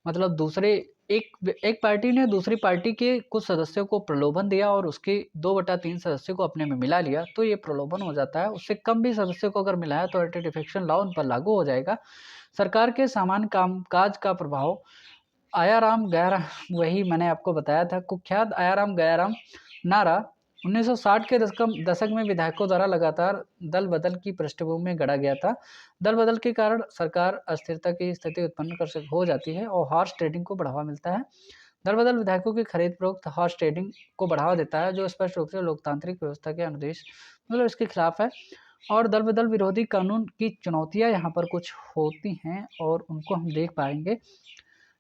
मतलब दूसरे एक पार्टी ने दूसरी पार्टी के कुछ सदस्यों को प्रलोभन दिया और उसके 2/3 सदस्यों को अपने में मिला लिया तो ये प्रलोभन हो जाता है। उससे कम भी सदस्यों को अगर मिलाया तो एंटी डिफेक्शन लॉ उन पर लागू हो जाएगा। सरकार के सामान्य कामकाज का प्रभाव, आयाराम गयाराम, वही मैंने आपको बताया था, कुख्यात आयाराम गयाराम नारा 1960 के दशक में विधायकों द्वारा लगातार दल बदल की पृष्ठभूमि में गढ़ा गया था। दल बदल के कारण सरकार अस्थिरता की स्थिति उत्पन्न हो जाती है और हॉर्स ट्रेडिंग को बढ़ावा मिलता है। दल बदल विधायकों की खरीद फरोख्त हॉर्स ट्रेडिंग को बढ़ावा देता है जो स्पष्ट रूप से लोकतांत्रिक व्यवस्था के अनुदेश, मतलब इसके खिलाफ है। और दल बदल विरोधी कानून की चुनौतियां यहाँ पर कुछ होती हैं और उनको हम देख पाएंगे।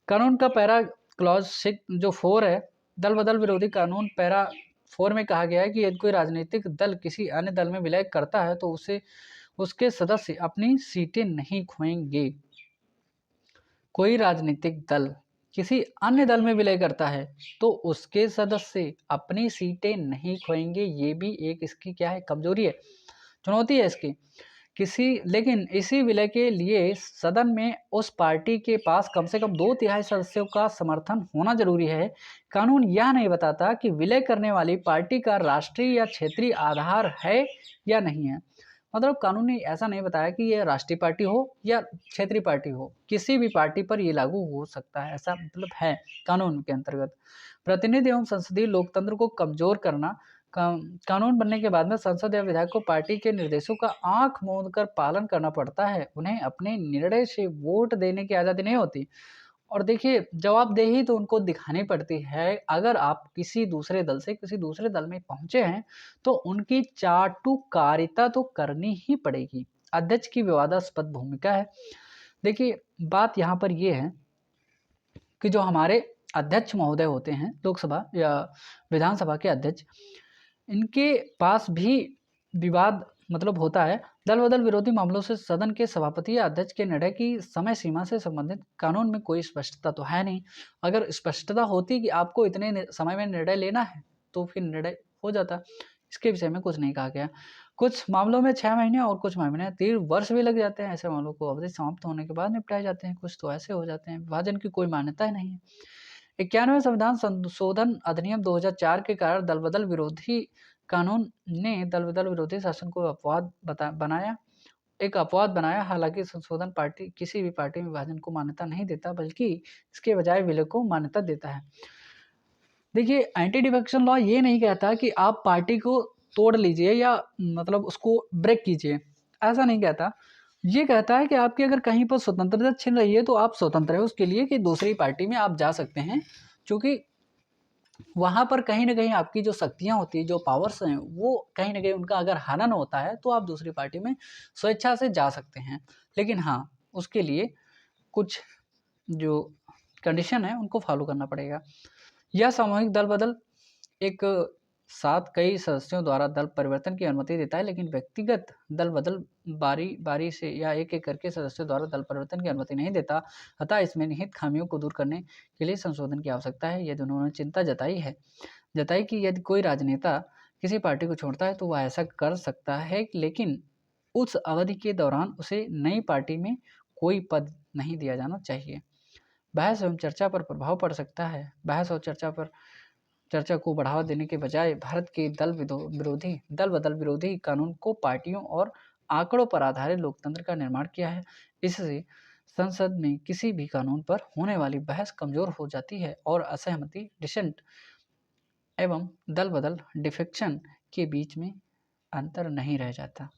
कानून का पैरा क्लॉज 6 जो 4 है, दल बदल विरोधी कानून पैरा 4 में कहा गया है कि यदि कोई राजनीतिक दल किसी अन्य दल में विलय करता है तो उसे उसके सदस्य अपनी सीटें नहीं खोएंगे। कोई राजनीतिक दल किसी अन्य दल में विलय करता है तो उसके सदस्य अपनी सीटें नहीं खोएंगे। ये भी एक इसकी क्या है? कमजोरी है, चुनौती है इसकी। लेकिन इसी विलय के लिए सदन में उस पार्टी के पास कम से कम 2/3 सदस्यों का समर्थन होना जरूरी है। कानून यह नहीं बताता कि विलय करने वाली पार्टी का राष्ट्रीय या क्षेत्रीय आधार है या नहीं है। मतलब कानून ने ऐसा नहीं बताया कि यह राष्ट्रीय पार्टी हो या क्षेत्रीय पार्टी हो, किसी भी पार्टी पर यह लागू हो सकता है, ऐसा मतलब है कानून के अंतर्गत। प्रतिनिधि एवं संसदीय लोकतंत्र को कमजोर करना, कानून बनने के बाद में संसद या विधायक को पार्टी के निर्देशों का आंख मूंद कर पालन करना पड़ता है। उन्हें अपने निर्णय से वोट देने की आज़ादी नहीं होती। और देखिए, जवाबदेही तो उनको दिखानी पड़ती है। अगर आप किसी दूसरे दल से किसी दूसरे दल में पहुंचे हैं तो उनकी चाटुकारिता तो करनी ही पड़ेगी। अध्यक्ष की विवादास्पद भूमिका है। देखिए, बात यहाँ पर यह है कि जो हमारे अध्यक्ष महोदय होते हैं, लोकसभा या विधानसभा के अध्यक्ष, इनके पास भी विवाद मतलब होता है। दल बदल विरोधी मामलों से सदन के सभापति या अध्यक्ष के निर्णय की समय सीमा से संबंधित कानून में कोई स्पष्टता तो है नहीं। अगर स्पष्टता होती कि आपको इतने समय में निर्णय लेना है तो फिर निर्णय हो जाता। इसके विषय में कुछ नहीं कहा गया। कुछ मामलों में 6 महीने और कुछ महीने 3 वर्ष भी लग जाते हैं। ऐसे मामलों को अवधि समाप्त होने के बाद निपटाए जाते हैं। कुछ तो ऐसे हो जाते हैं। विभाजन की कोई मान्यता नहीं है। 91वें संविधान संशोधन अधिनियम 2004 के कारण दल बदल विरोधी कानून ने दल बदल विरोधी शासन को एक अपवाद बनाया। हालांकि संशोधन पार्टी किसी भी पार्टी में विभाजन को मान्यता नहीं देता, बल्कि इसके बजाय विलय को मान्यता देता है। देखिए, एंटी डिफेक्शन लॉ ये नहीं कहता कि आप पार्टी को तोड़ लीजिए या मतलब उसको ब्रेक कीजिए, ऐसा नहीं कहता। ये कहता है कि आपकी अगर कहीं पर स्वतंत्रता छिन रही है तो आप स्वतंत्र है उसके लिए कि दूसरी पार्टी में आप जा सकते हैं, क्योंकि वहाँ पर कहीं ना कहीं आपकी जो शक्तियाँ होती हैं, जो पावर्स हैं, वो कहीं ना कहीं उनका अगर हनन होता है तो आप दूसरी पार्टी में स्वेच्छा से जा सकते हैं। लेकिन हाँ, उसके लिए कुछ जो कंडीशन है उनको फॉलो करना पड़ेगा। यह सामूहिक दल बदल एक साथ कई सदस्यों द्वारा दल परिवर्तन की अनुमति देता है, लेकिन व्यक्तिगत दल बदल बारी बारी से या एक एक करके सदस्यों द्वारा दल परिवर्तन की अनुमति नहीं देता। अतः इसमें निहित खामियों को दूर करने के लिए संशोधन की आवश्यकता है। यदि उन्होंने चिंता जताई कि यदि कोई राजनेता किसी पार्टी को छोड़ता है तो वह ऐसा कर सकता है, लेकिन उस अवधि के दौरान उसे नई पार्टी में कोई पद नहीं दिया जाना चाहिए। बहस एवं चर्चा पर प्रभाव पड़ सकता है। बहस और चर्चा को बढ़ावा देने के बजाय भारत के दल बदल विरोधी कानून को पार्टियों और आंकड़ों पर आधारित लोकतंत्र का निर्माण किया है। इससे संसद में किसी भी कानून पर होने वाली बहस कमजोर हो जाती है और असहमति डिसेंट एवं दल बदल डिफेक्शन के बीच में अंतर नहीं रह जाता।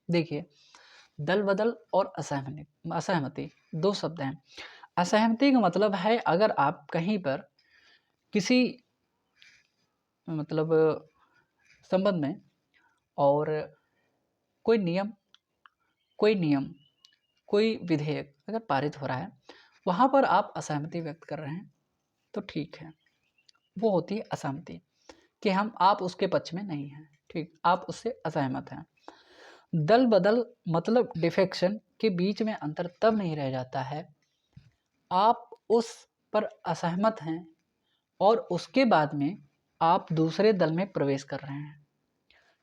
देखिए, दल बदल और असहमति दो शब्द हैं। असहमति का मतलब है अगर आप कहीं पर किसी मतलब संबंध में और कोई नियम कोई विधेयक अगर पारित हो रहा है, वहाँ पर आप असहमति व्यक्त कर रहे हैं तो ठीक है, वो होती है असहमति कि आप उसके पक्ष में नहीं हैं, ठीक, आप उससे असहमत हैं। दल बदल मतलब डिफेक्शन के बीच में अंतर तब नहीं रह जाता है आप उस पर असहमत हैं और उसके बाद में आप दूसरे दल में प्रवेश कर रहे हैं।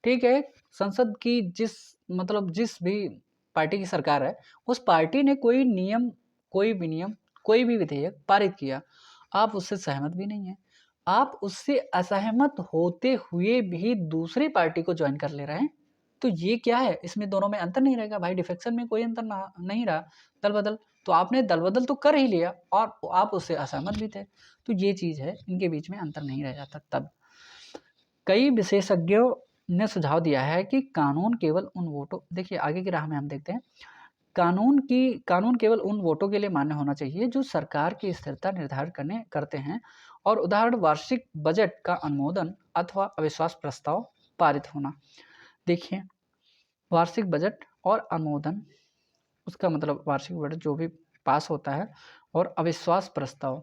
ठीक है, संसद की जिस भी पार्टी की सरकार है, उस पार्टी ने कोई नियम, कोई विनियम, कोई भी विधेयक पारित किया, आप उससे सहमत भी नहीं हैं, आप उससे असहमत होते हुए भी दूसरी पार्टी को ज्वाइन कर ले रहे हैं, तो ये क्या है? इसमें दोनों में अंतर नहीं रहेगा भाई, डिफेक्शन में कोई अंतर नहीं रहा, दल बदल तो आपने दल बदल तो कर ही लिया और आप उससे असहमत भी थे, तो ये चीज़ है, इनके बीच में अंतर नहीं रह जाता। तब कई विशेषज्ञों ने सुझाव दिया है कि कानून केवल उन वोटों, देखिए आगे की राह में हम देखते हैं, कानून केवल उन वोटों के लिए मान्य होना चाहिए जो सरकार की स्थिरता निर्धारित करते हैं, और उदाहरण वार्षिक बजट का अनुमोदन अथवा अविश्वास प्रस्ताव पारित होना। देखिए, वार्षिक बजट और अनुमोदन, उसका मतलब वार्षिक बजट जो भी पास होता है, और अविश्वास प्रस्ताव,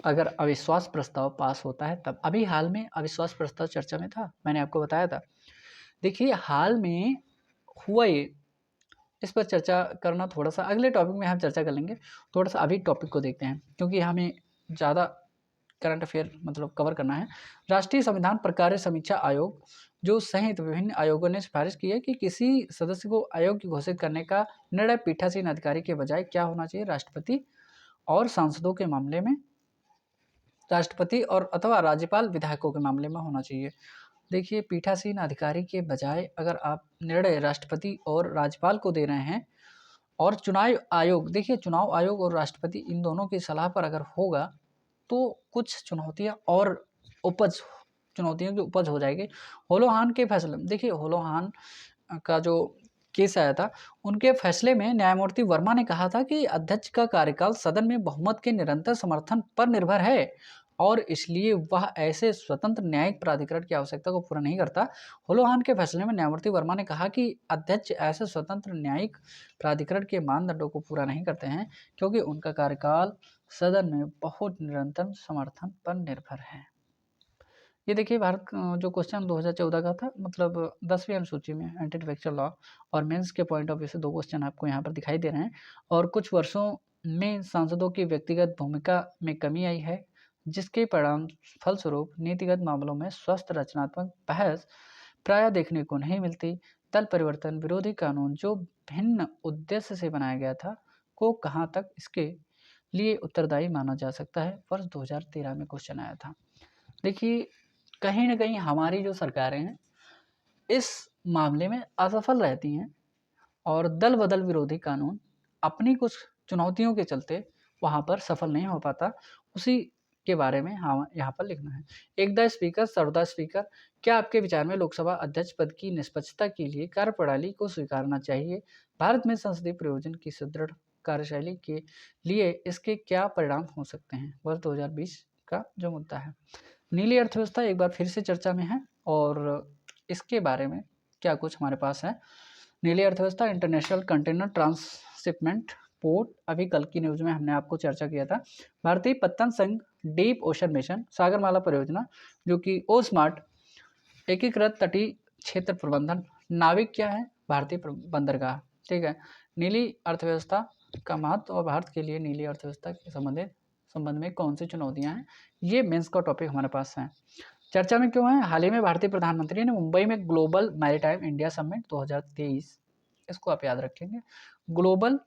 अगर अविश्वास प्रस्ताव पास होता है तब। अभी हाल में अविश्वास प्रस्ताव चर्चा में था, मैंने आपको बताया था। देखिए, हाल में हुआ ये, इस पर चर्चा करना थोड़ा सा अगले टॉपिक में हम चर्चा कर लेंगे, थोड़ा सा अभी टॉपिक को देखते हैं क्योंकि हमें ज़्यादा करंट अफेयर मतलब कवर करना है। राष्ट्रीय संविधान प्रकार्य समीक्षा आयोग जो सहित विभिन्न आयोगों ने सिफारिश की है कि किसी सदस्य को अयोग्य घोषित करने का निर्णय पीठासीन अधिकारी के बजाय क्या होना चाहिए, राष्ट्रपति और सांसदों के मामले में राष्ट्रपति और अथवा राज्यपाल विधायकों के मामले में होना चाहिए। देखिए, पीठासीन अधिकारी के बजाय अगर आप निर्णय राष्ट्रपति और राज्यपाल को दे रहे हैं, और चुनाव आयोग, देखिए चुनाव आयोग और राष्ट्रपति इन दोनों की सलाह पर अगर होगा तो कुछ चुनौतियों की उपज हो जाएगी। होलोहान के फैसले, देखिए होलोहान का जो केस आया था, उनके फैसले में न्यायमूर्ति वर्मा ने कहा था कि अध्यक्ष का कार्यकाल सदन में बहुमत के निरंतर समर्थन पर निर्भर है और इसलिए वह ऐसे स्वतंत्र न्यायिक प्राधिकरण की आवश्यकता को पूरा नहीं करता। होलोहान के फैसले में न्यायमूर्ति वर्मा ने कहा कि अध्यक्ष ऐसे स्वतंत्र न्यायिक प्राधिकरण के मानदंडों को पूरा नहीं करते हैं क्योंकि उनका कार्यकाल सदन में बहुत निरंतर समर्थन पर निर्भर है। ये देखिए, भारत जो क्वेश्चन 2014 का था, मतलब 10वीं अनुसूची में एंटी डिफेक्शन लॉ और मेंस के पॉइंट ऑफ व्यू से दो क्वेश्चन आपको यहाँ पर दिखाई दे रहे हैं। और कुछ वर्षों में सांसदों की व्यक्तिगत भूमिका में कमी आई है, जिसके परिणाम फलस्वरूप नीतिगत मामलों में स्वस्थ रचनात्मक बहस प्रायः देखने को नहीं मिलती। दल परिवर्तन विरोधी कानून जो भिन्न उद्देश्य से बनाया गया था को कहाँ तक इसके लिए उत्तरदायी माना जा सकता है, वर्ष 2013 में क्वेश्चन आया था। देखिए, कहीं ना कहीं हमारी जो सरकारें हैं इस मामले में असफल रहती हैं और दल बदल विरोधी कानून अपनी कुछ चुनौतियों के चलते वहाँ पर सफल नहीं हो पाता। उसी के बारे में हाँ यहाँ पर लिखना है। एक द स्पीकर सर्वदा स्पीकर, क्या आपके विचार में लोकसभा अध्यक्ष पद की निष्पक्षता के लिए कार्यप्रणाली को स्वीकारना चाहिए? भारत में संसदीय प्रयोजन की सुदृढ़ कार्यशैली के लिए इसके क्या परिणाम हो सकते हैं, वर्ष 2020 का जो मुद्दा है। नीली अर्थव्यवस्था एक बार फिर से चर्चा में है और इसके बारे में क्या कुछ हमारे पास है। नीली अर्थव्यवस्था, इंटरनेशनल कंटेनर ट्रांसशिपमेंट पोर्ट, अभी कल की न्यूज़ में हमने आपको चर्चा किया था। भारतीय पत्तन संघ डीप ओशन मिशन, सागरमाला परियोजना जो कि ओ स्मार्ट, एकीकृत तटीय क्षेत्र प्रबंधन, नाविक क्या है, भारतीय बंदरगाह। ठीक है, नीली अर्थव्यवस्था का महत्व और भारत के लिए नीली अर्थव्यवस्था के संबंध में कौन सी चुनौतियां हैं, ये मेंस का टॉपिक हमारे पास है। चर्चा में क्यों है, हाल ही में भारतीय प्रधानमंत्री ने मुंबई में ग्लोबल मैरीटाइम इंडिया समिट 2023, इसको आप याद रखेंगे, ग्लोबल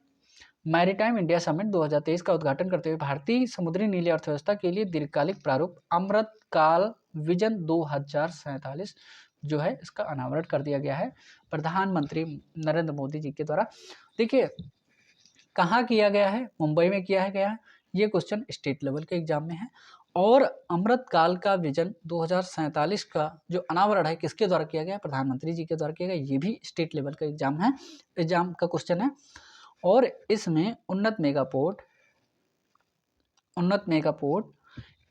मैरीटाइम इंडिया समिट 2023 का उद्घाटन करते हुए भारतीय समुद्री नीली अर्थव्यवस्था के लिए दीर्घकालिक प्रारूप अमृत काल विजन 2047 जो है इसका अनावरण कर दिया गया है प्रधानमंत्री नरेंद्र मोदी जी के द्वारा। देखिए कहाँ किया गया है, मुंबई में किया है गया है, ये क्वेश्चन स्टेट लेवल के एग्जाम में है। और अमृत काल का विजन 2047 का जो अनावरण है किसके द्वारा किया गया, प्रधानमंत्री जी के द्वारा किया गया, ये भी स्टेट लेवल का एग्जाम का क्वेश्चन है। और इसमें उन्नत मेगा पोर्ट,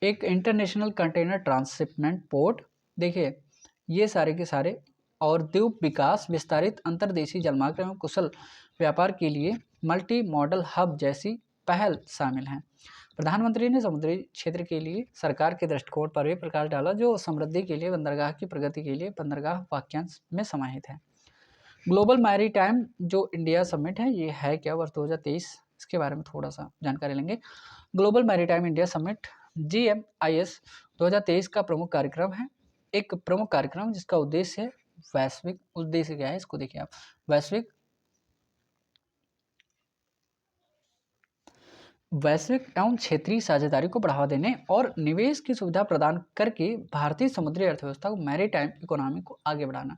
एक इंटरनेशनल कंटेनर ट्रांसशिपमेंट पोर्ट, देखिए ये सारे के सारे, और द्वीप विकास, विस्तारित अंतर्देशीय जलमार्ग एवं कुशल व्यापार के लिए मल्टी मॉडल हब जैसी पहल शामिल हैं। प्रधानमंत्री ने समुद्री क्षेत्र के लिए सरकार के दृष्टिकोण पर भी प्रकाश डाला जो समृद्धि के लिए बंदरगाह की प्रगति के लिए बंदरगाह वाक्यांश में समाहित है। ग्लोबल मैरीटाइम जो इंडिया समिट है ये है क्या, वर्ष 2023, इसके बारे में थोड़ा सा जानकारी लेंगे। Global maritime India summit GMIS 2023 का प्रमुख कार्यक्रम है, एक प्रमुख कार्यक्रम जिसका उद्देश्य है वैश्विक, उद्देश्य क्या है इसको देखिए आप, वैश्विक एवं क्षेत्रीय साझेदारी को बढ़ावा देने और निवेश की सुविधा प्रदान करके भारतीय समुद्री अर्थव्यवस्था को मैरीटाइम इकोनॉमी को आगे बढ़ाना।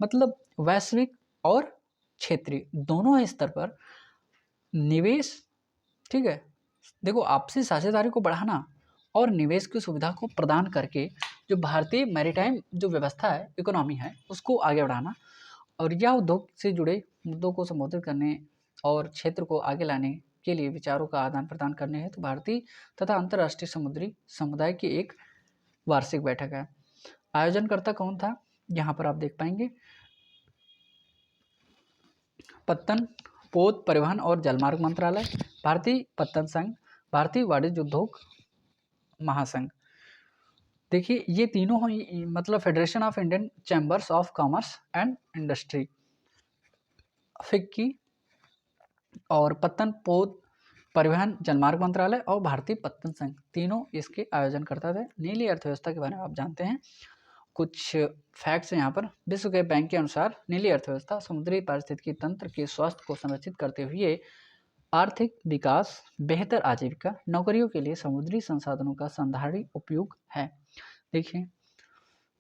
मतलब वैश्विक और क्षेत्रीय दोनों स्तर पर निवेश, ठीक है, देखो आपसी साझेदारी को बढ़ाना और निवेश की सुविधा को प्रदान करके जो भारतीय मैरीटाइम जो व्यवस्था है, इकोनॉमी है, उसको आगे बढ़ाना और यह उद्योग से जुड़े मुद्दों को संबोधित करने और क्षेत्र को आगे लाने के लिए विचारों का आदान प्रदान करने हेतु भारतीय तथा अंतर्राष्ट्रीय समुद्री समुदाय की एक वार्षिक बैठक है। आयोजनकर्ता कौन था, यहाँ पर आप देख पाएंगे पत्तन, पोत, परिवहन और जलमार्ग मंत्रालय, भारतीय पत्तन संघ, भारतीय वाणिज्य उद्योग महासंघ। देखिए ये तीनों मतलब federation of Indian chambers of commerce and industry, FICCI, और पत्तन, पोत, परिवहन, जलमार्ग मंत्रालय और भारतीय पत्तन संघ, तीनों इसके आयोजन करता थे। नीली अर्थव्यवस्था के बारे में आप जानते हैं, कुछ फैक्ट्स यहाँ पर। विश्व के बैंक के अनुसार नीली अर्थव्यवस्था समुद्री पारिस्थितिकी तंत्र के स्वास्थ्य को संरक्षित करते हुए आर्थिक विकास, बेहतर आजीविका, नौकरियों के लिए समुद्री संसाधनों का संधारणीय उपयोग है। देखिए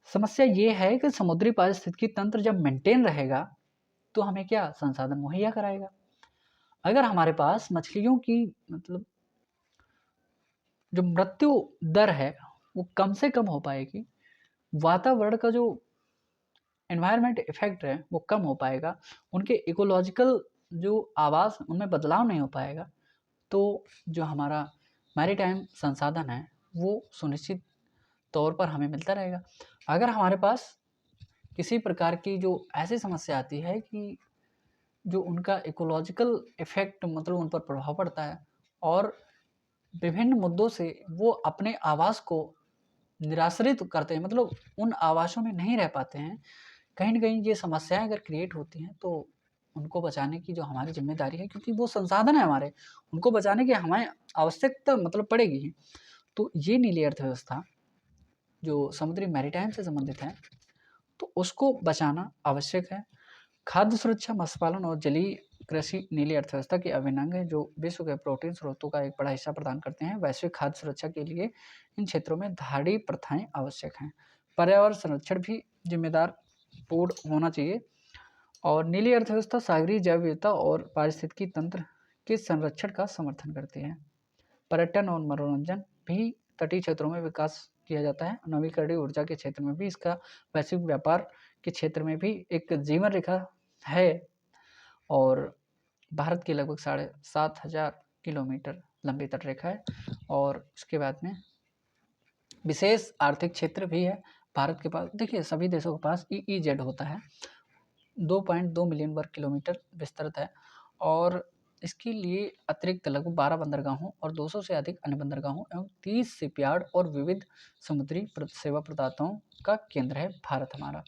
समस्या ये है कि समुद्री पारिस्थितिकी तंत्र जब मेंटेन रहेगा तो हमें क्या संसाधन मुहैया कराएगा। अगर हमारे पास मछलियों की मतलब जो मृत्यु दर है वो कम से कम हो पाएगी, वातावरण का जो एनवायरनमेंट इफेक्ट है वो कम हो पाएगा, उनके इकोलॉजिकल जो आवास उनमें बदलाव नहीं हो पाएगा, तो जो हमारा मैरीटाइम संसाधन है वो सुनिश्चित तौर पर हमें मिलता रहेगा। अगर हमारे पास किसी प्रकार की जो ऐसी समस्या आती है कि जो उनका इकोलॉजिकल इफेक्ट मतलब उन पर प्रभाव पड़ता है और विभिन्न मुद्दों से वो अपने आवास को निराश्रित करते हैं, मतलब उन आवासों में नहीं रह पाते हैं, कहीं ना कहीं ये समस्याएं अगर क्रिएट होती हैं तो उनको बचाने की जो हमारी जिम्मेदारी है, क्योंकि वो संसाधन है हमारे, उनको बचाने की हमें आवश्यकता मतलब पड़ेगी ही। तो ये नीली अर्थव्यवस्था जो समुद्री मैरीटाइम से संबंधित है तो उसको बचाना आवश्यक है। खाद्य सुरक्षा, मत्स्य पालन और जलीय कृषि नीली अर्थव्यवस्था के अभिन्न अंग है जो विश्व के प्रोटीन स्रोतों का एक बड़ा हिस्सा प्रदान करते हैं। वैश्विक खाद्य सुरक्षा के लिए इन क्षेत्रों में धाड़ी प्रथाएं आवश्यक हैं। पर्यावरण संरक्षण भी जिम्मेदार पूर्ण होना चाहिए और नीली अर्थव्यवस्था सागरीय जैव विविधता और पारिस्थितिकी तंत्र के संरक्षण का समर्थन करती है। पर्यटन और मनोरंजन भी तटीय क्षेत्रों में विकास किया जाता है। नवीकरणीय ऊर्जा के क्षेत्र में भी इसका, वैश्विक व्यापार के क्षेत्र में भी एक जीवन रेखा है और भारत की लगभग 7,500 किलोमीटर लंबी तटरेखा है। और उसके बाद में विशेष आर्थिक क्षेत्र भी है भारत के पास। देखिए सभी देशों के पास EEZ होता है, 2.2 मिलियन वर्ग किलोमीटर विस्तृत है और इसके लिए अतिरिक्त लगभग 12 बंदरगाहों और 200 से अधिक अन्य बंदरगाहों एवं 30 शिपयार्ड और विविध समुद्री सेवा प्रदाताओं का केंद्र है भारत हमारा।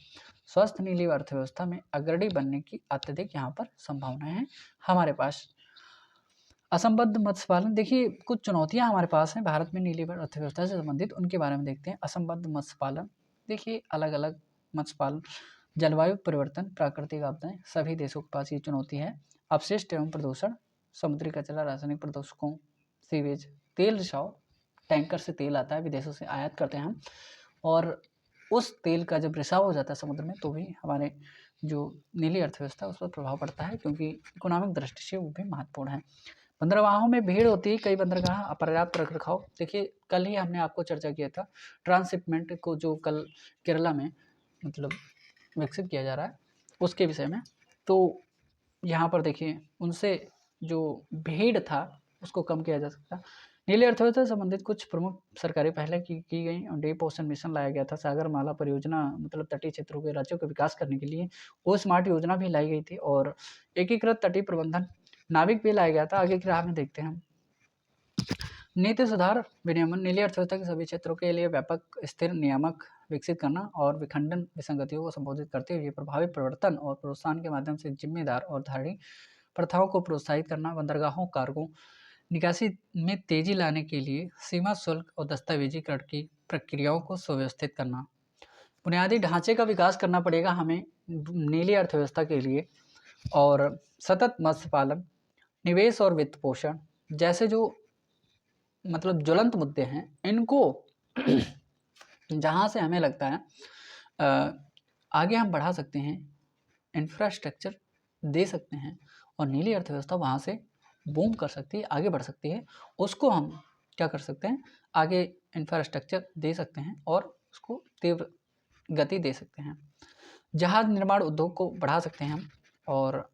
स्वस्थ नीली अर्थव्यवस्था में अग्रणी बनने की अत्यधिक यहाँ पर संभावनाएं हैं हमारे पास। असंबद्ध मत्स्य पालन, देखिए कुछ चुनौतियां हमारे पास हैं भारत में नीली अर्थव्यवस्था से संबंधित, उनके बारे में देखते हैं। असंबद्ध मत्स्य पालन, देखिए अलग अलग मत्स्य पालन, जलवायु परिवर्तन, प्राकृतिक आपदाएं, सभी देशों के पास ये चुनौती है। अपशिष्ट एवं प्रदूषण, समुद्री कचरा, रासायनिक प्रदूषकों, सीवेज, तेल रिसाव, टैंकर से तेल आता है, विदेशों से आयात करते हैं हम, और उस तेल का जब रिसाव हो जाता है समुद्र में तो भी हमारे जो नीली अर्थव्यवस्था उस पर प्रभाव पड़ता है, क्योंकि इकोनॉमिक दृष्टि से वो भी महत्वपूर्ण है। बंदरगाहों में भीड़ होती है, कई बंदरगाह अपर्याप्त रख रखाव, देखिए कल ही हमने आपको चर्चा किया था ट्रांसशिपमेंट को, जो कल केरला में मतलब विकसित किया जा रहा है उसके विषय में। तो यहाँ पर देखिए उनसे जो भीड़ था उसको कम किया जा सकता। नीली अर्थव्यवस्था से संबंधित कुछ प्रमुख सरकारी पहले की गई, डीप ओशन मिशन लाया गया था, सागरमाला परियोजना मतलब तटीय क्षेत्रों के राज्यों का विकास करने के लिए वो स्मार्ट योजना भी लाई गई थी, और एकीकृत तटीय प्रबंधन नाविक भी लाया गया था। आगे की राह में देखते हैं। नीति सुधार विनियमन, नीली अर्थव्यवस्था के सभी क्षेत्रों के लिए व्यापक स्थिर नियामक विकसित करना और विखंडन विसंगतियों को संबोधित करते हुए प्रभावी प्रवर्तन और प्रोत्साहन के माध्यम से जिम्मेदार और धारणी प्रथाओं को प्रोत्साहित करना। बंदरगाहों, कार्गो निकासी में तेजी लाने के लिए सीमा शुल्क और दस्तावेजीकरण की प्रक्रियाओं को सुव्यवस्थित करना। बुनियादी ढांचे का विकास करना पड़ेगा हमें नीली अर्थव्यवस्था के लिए, और सतत मत्स्य पालन, निवेश और वित्त पोषण जैसे जो मतलब ज्वलंत मुद्दे हैं, इनको जहाँ से हमें लगता है आगे हम बढ़ा सकते हैं, इंफ्रास्ट्रक्चर दे सकते हैं और नीली अर्थव्यवस्था वहाँ से बूम कर सकती है, आगे बढ़ सकती है, उसको हम क्या कर सकते हैं, आगे इंफ्रास्ट्रक्चर दे सकते हैं और उसको तीव्र गति दे सकते हैं। जहाज निर्माण उद्योग को बढ़ा सकते हैं हम। और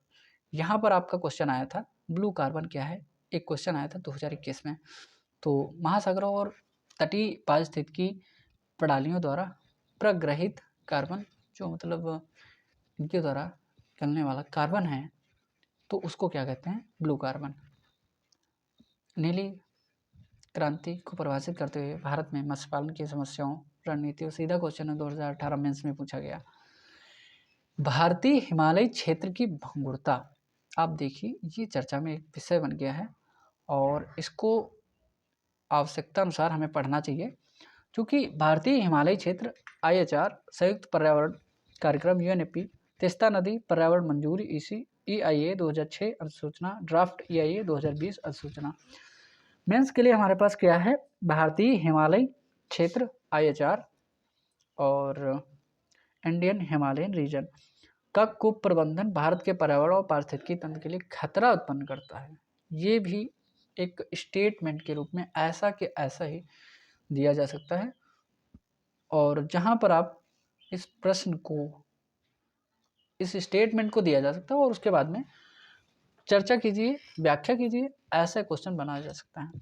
यहाँ पर आपका क्वेश्चन आया था ब्लू कार्बन क्या है, एक क्वेश्चन आया था 2021 में। तो महासागरों और तटीय पारिस्थितिकी प्रणालियों द्वारा प्रग्रहित कार्बन, जो मतलब इनके द्वारा निकलने वाला कार्बन है, तो उसको क्या कहते हैं, ब्लू कार्बन। नीली क्रांति को परिभाषित करते हुए भारत में मत्स्य पालन की समस्याओं, रणनीतियों, सीधा क्वेश्चन है 2018 मेंस में पूछा गया। भारतीय हिमालयी क्षेत्र की भंगुरता, आप देखिए ये चर्चा में एक विषय बन गया है और इसको आवश्यकता अनुसार हमें पढ़ना चाहिए, क्योंकि भारतीय हिमालयी क्षेत्र IHR संयुक्त पर्यावरण कार्यक्रम UNEP तीस्ता नदी पर्यावरण मंजूरी EIA 2006 अधिसूचना ड्राफ्ट EIA 2020 अधिसूचना। मेंस के लिए हमारे पास क्या है, भारतीय हिमालयी क्षेत्र IHR और इंडियन हिमालयन रीजन का कुप्रबंधन भारत के पर्यावरण और पारिस्थितिकी तंत्र के लिए खतरा उत्पन्न करता है। ये भी एक स्टेटमेंट के रूप में ऐसा कि ऐसा ही दिया जा सकता है। और जहाँ पर आप इस प्रश्न को, इस स्टेटमेंट को दिया जा सकता है और उसके बाद में चर्चा कीजिए, व्याख्या कीजिए, ऐसा क्वेश्चन बनाया जा सकता है।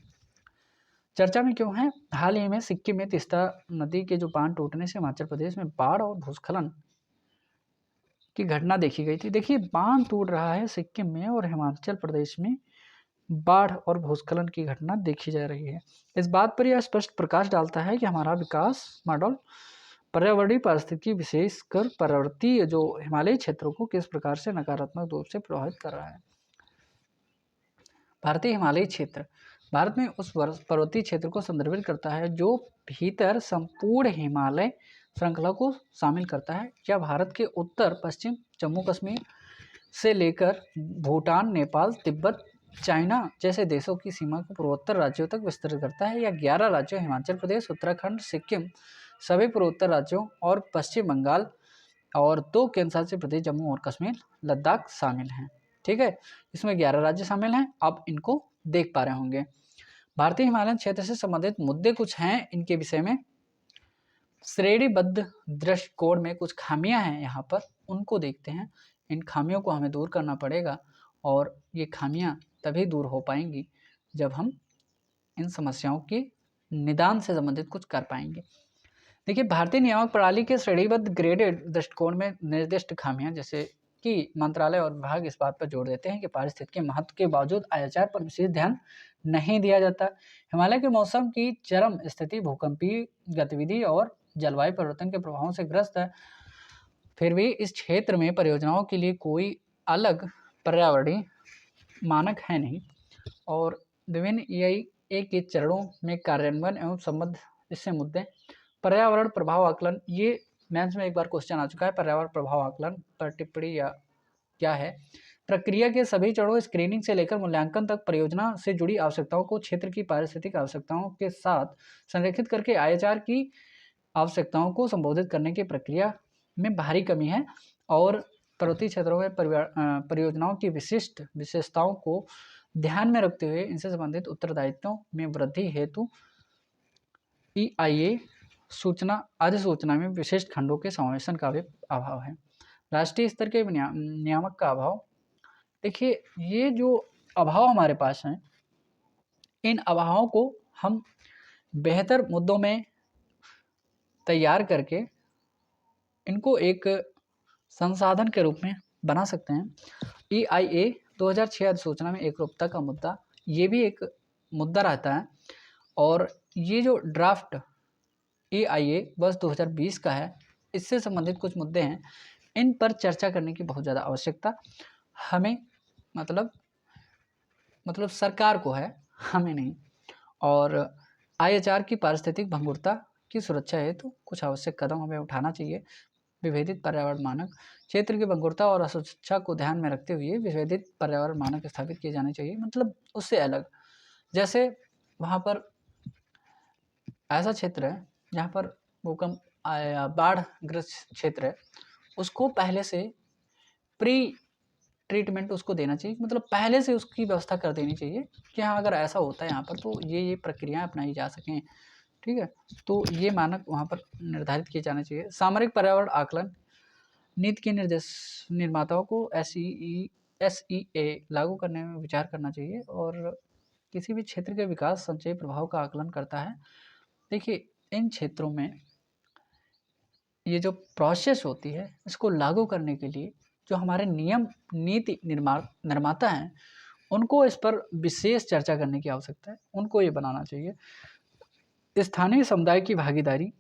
चर्चा में क्यों है, हाल ही में सिक्किम में तीस्ता नदी के जो बांध टूटने से हिमाचल प्रदेश में बाढ़ और भूस्खलन की घटना देखी गई थी। देखिए बांध टूट रहा है सिक्किम में और हिमाचल प्रदेश में बाढ़ और भूस्खलन की घटना देखी जा रही है। इस बात पर यह स्पष्ट प्रकाश डालता है कि हमारा विकास मॉडल पर्यावरणीय पारिस्थितिकी विशेषकर पर्वतीय जो हिमालयी क्षेत्रों को किस प्रकार से नकारात्मक रूप से प्रभावित कर रहा है। भारतीय हिमालयी क्षेत्र भारत में उस पर्वतीय क्षेत्र को संदर्भित करता है जो भीतर संपूर्ण हिमालय श्रृंखला को शामिल करता है, या भारत के उत्तर पश्चिम जम्मू कश्मीर से लेकर भूटान, नेपाल, तिब्बत, चाइना जैसे देशों की सीमा को पूर्वोत्तर राज्यों तक विस्तृत करता है, या 11 राज्यों हिमाचल प्रदेश, उत्तराखंड, सिक्किम, सभी पूर्वोत्तर राज्यों और पश्चिम बंगाल और 2 केंद्रशासित प्रदेश जम्मू और कश्मीर, लद्दाख शामिल हैं। ठीक है, इसमें 11 राज्य शामिल हैं, आप इनको देख पा रहे होंगे। भारतीय हिमालयन क्षेत्र से संबंधित मुद्दे कुछ हैं, इनके विषय में श्रेणीबद्ध दृष्टिकोण में कुछ खामियां हैं यहाँ पर, उनको देखते हैं। इन खामियों को हमें दूर करना पड़ेगा और ये खामियां तभी दूर हो पाएंगी जब हम इन समस्याओं के निदान से संबंधित कुछ कर पाएंगे। देखिए भारतीय नियामक प्रणाली के श्रेणीबद्ध ग्रेडेड दृष्टिकोण में निर्दिष्ट खामियां, जैसे पारिस्थितिकी मंत्रालय और विभाग इस बात पर जोर देते हैं कि पारिस्थितिकी महत्व के बावजूद आयाचार पर विशेष ध्यान नहीं दिया जाता। हिमालय के मौसम की चरम स्थिति भूकंपीय गतिविधि और जलवायु परिवर्तन के प्रभावों से ग्रस्त है। फिर भी इस क्षेत्र में परियोजनाओं के लिए कोई अलग पर्यावरणीय मानक है नहीं और विभिन्न EIA के चरणों में कार्यान्वयन एवं संबद्ध इससे मुद्दे। पर्यावरण प्रभाव आकलन, ये मेंस में एक बार क्वेश्चन आ चुका है। पर्यावरण प्रभाव आकलन पर टिप्पणी या क्या है? प्रक्रिया के सभी चरणों स्क्रीनिंग से लेकर मूल्यांकन तक परियोजना से जुड़ी आवश्यकताओं को क्षेत्र की पारिस्थितिक आवश्यकताओं के साथ संरेखित करके आयाचार की आवश्यकताओं को संबोधित करने की प्रक्रिया में भारी कमी है और पर्वतीय क्षेत्रों में परियोजनाओं की विशिष्ट विशेषताओं को ध्यान में रखते हुए इनसे संबंधित उत्तरदायित्वों में वृद्धि हेतु EIA सूचना अधिसूचना में विशिष्ट खंडों के समावेशन का भी अभाव है। राष्ट्रीय स्तर के नियामक का अभाव। देखिए, ये जो अभाव हमारे पास हैं, इन अभावों को हम बेहतर मुद्दों में तैयार करके इनको एक संसाधन के रूप में बना सकते हैं। EIA 2006 अधिसूचना में एकरूपता का मुद्दा, ये भी एक मुद्दा रहता है और ये जो ड्राफ्ट EIA वर्ष 2020 का है, इससे संबंधित कुछ मुद्दे हैं, इन पर चर्चा करने की बहुत ज़्यादा आवश्यकता हमें मतलब सरकार को है, हमें नहीं। और आयाचार की पारिस्थितिक भंगुरता की सुरक्षा हेतु कुछ आवश्यक कदम हमें उठाना चाहिए। विभेदित पर्यावरण मानक, क्षेत्र की भंगुरता और असुरक्षा को ध्यान में रखते हुए विभेदित पर्यावरण मानक स्थापित किए जाने चाहिए। मतलब उससे अलग, जैसे वहाँ पर ऐसा क्षेत्र है जहाँ पर भूकंप आया, बाढ़ग्रस्त क्षेत्र है, उसको पहले से प्री ट्रीटमेंट उसको देना चाहिए, मतलब पहले से उसकी व्यवस्था कर देनी चाहिए कि हाँ अगर ऐसा होता है यहाँ पर तो ये प्रक्रियाएं अपनाई जा सकें। ठीक है, तो ये मानक वहाँ पर निर्धारित किए जाने चाहिए। सामरिक पर्यावरण आकलन, नीति के निर्माताओं को SEA लागू करने में विचार करना चाहिए और किसी भी क्षेत्र के विकास संचयी प्रभाव का आकलन करता है। देखिए, इन क्षेत्रों में ये जो प्रोसेस होती है, इसको लागू करने के लिए जो हमारे नियम नीति निर्माता हैं, उनको इस पर विशेष चर्चा करने की आवश्यकता है, उनको ये बनाना चाहिए। स्थानीय समुदाय की भागीदारी।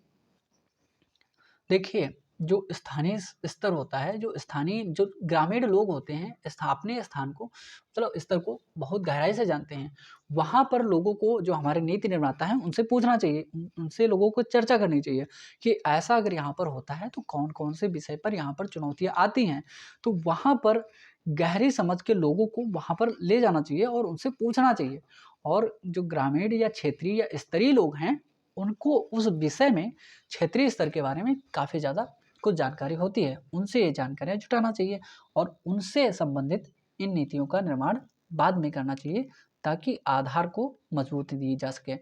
देखिए, जो स्थानीय स्तर होता है, जो ग्रामीण लोग होते हैं, अपने स्थान को मतलब स्तर को बहुत गहराई से जानते हैं, वहाँ पर लोगों को, जो हमारे नीति निर्माता हैं, उनसे पूछना चाहिए, उनसे लोगों को चर्चा करनी चाहिए कि ऐसा अगर यहाँ पर होता है तो कौन कौन से विषय पर यहाँ पर चुनौतियाँ आती हैं। तो वहाँ पर गहरी समझ के लोगों को वहाँ पर ले जाना चाहिए और उनसे पूछना चाहिए। और जो ग्रामीण या क्षेत्रीय या स्तरीय लोग हैं, उनको उस विषय में क्षेत्रीय स्तर के बारे में काफ़ी ज़्यादा कुछ जानकारी होती है, उनसे ये जानकारियाँ जुटाना चाहिए और उनसे संबंधित इन नीतियों का निर्माण बाद में करना चाहिए ताकि आधार को मजबूती दी जा सके।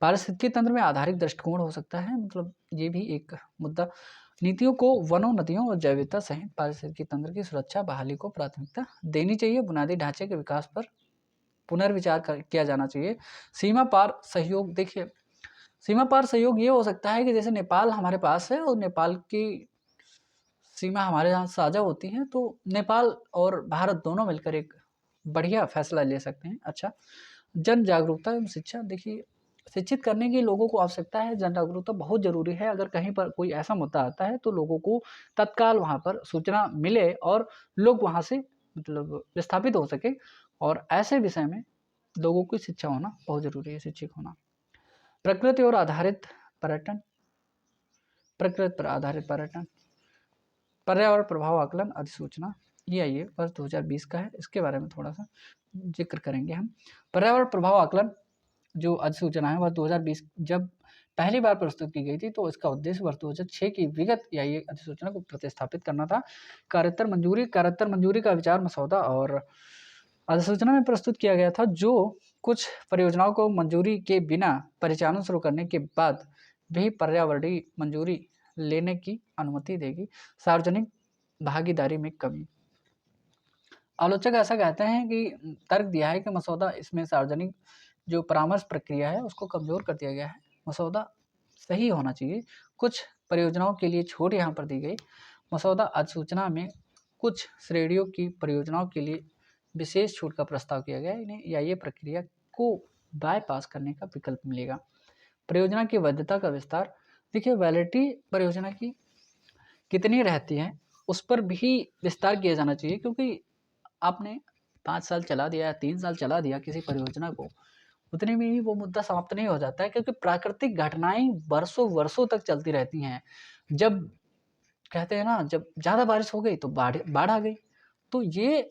पारिस्थितिकी तंत्र में आधारित दृष्टिकोण हो सकता है, मतलब ये भी एक मुद्दा। नीतियों को वनों, नदियों और जैव विविधता सहित पारिस्थितिकी तंत्र की सुरक्षा बहाली को प्राथमिकता देनी चाहिए। बुनियादी ढांचे के विकास पर पुनर्विचार किया जाना चाहिए। सीमा पार सहयोग। देखिए, सीमा पार सहयोग ये हो सकता है कि जैसे नेपाल हमारे पास है और नेपाल की सीमा हमारे यहाँ साझा होती है, तो नेपाल और भारत दोनों मिलकर एक बढ़िया फैसला ले सकते हैं। अच्छा, जन जागरूकता एवं शिक्षा। देखिए, शिक्षित करने की लोगों को आवश्यकता है, जन जागरूकता बहुत ज़रूरी है। अगर कहीं पर कोई ऐसा मुद्दा आता है तो लोगों को तत्काल वहाँ पर सूचना मिले और लोग वहाँ से मतलब विस्थापित हो सके, और ऐसे विषय में लोगों की शिक्षा होना बहुत ज़रूरी है, शिक्षित होना। प्रकृति और आधारित पर्यटन। प्रकृति पर आधारित पर्यटन, पर्यावरण प्रभाव आकलन अधिसूचना, ये आइए वर्ष 2020 का है, इसके बारे में थोड़ा सा जिक्र करेंगे हम। पर्यावरण प्रभाव आकलन जो अधिसूचना है वर्ष 2020 जब पहली बार प्रस्तुत की गई थी, तो इसका उद्देश्य वर्ष 2006 की विगत EIA अधिसूचना को प्रतिस्थापित करना था। कार्यात्तर मंजूरी का विचार मसौदा और अधिसूचना में प्रस्तुत किया गया था, जो कुछ परियोजनाओं को मंजूरी के बिना परिचालन शुरू करने के बाद भी पर्यावरणीय मंजूरी लेने की अनुमति देगी। सार्वजनिक भागीदारी में कमी। आलोचक ऐसा कहते हैं कि तर्क दिया है कि मसौदा इसमें सार्वजनिक जो परामर्श प्रक्रिया है उसको कमजोर कर दिया गया है। मसौदा सही होना चाहिए। कुछ परियोजनाओं के लिए छूट यहाँ पर दी गई। मसौदा अधिसूचना में कुछ श्रेणियों की परियोजनाओं के लिए विशेष छूट का प्रस्ताव किया गया है। इन्हें EIA प्रक्रिया को बायपास करने का विकल्प मिलेगा। परियोजना की वैधता का विस्तार, देखिए वैलिडिटी परियोजना की कितनी रहती है उस पर भी विस्तार किया जाना चाहिए, क्योंकि आपने 5 साल चला दिया या 3 साल चला दिया किसी परियोजना को, उतने में ही वो मुद्दा समाप्त नहीं हो जाता है, क्योंकि प्राकृतिक घटनाएं वर्षों वर्षों तक चलती रहती हैं। जब कहते हैं ना, जब ज़्यादा बारिश हो गई तो बाढ़ बाढ़ आ गई। तो ये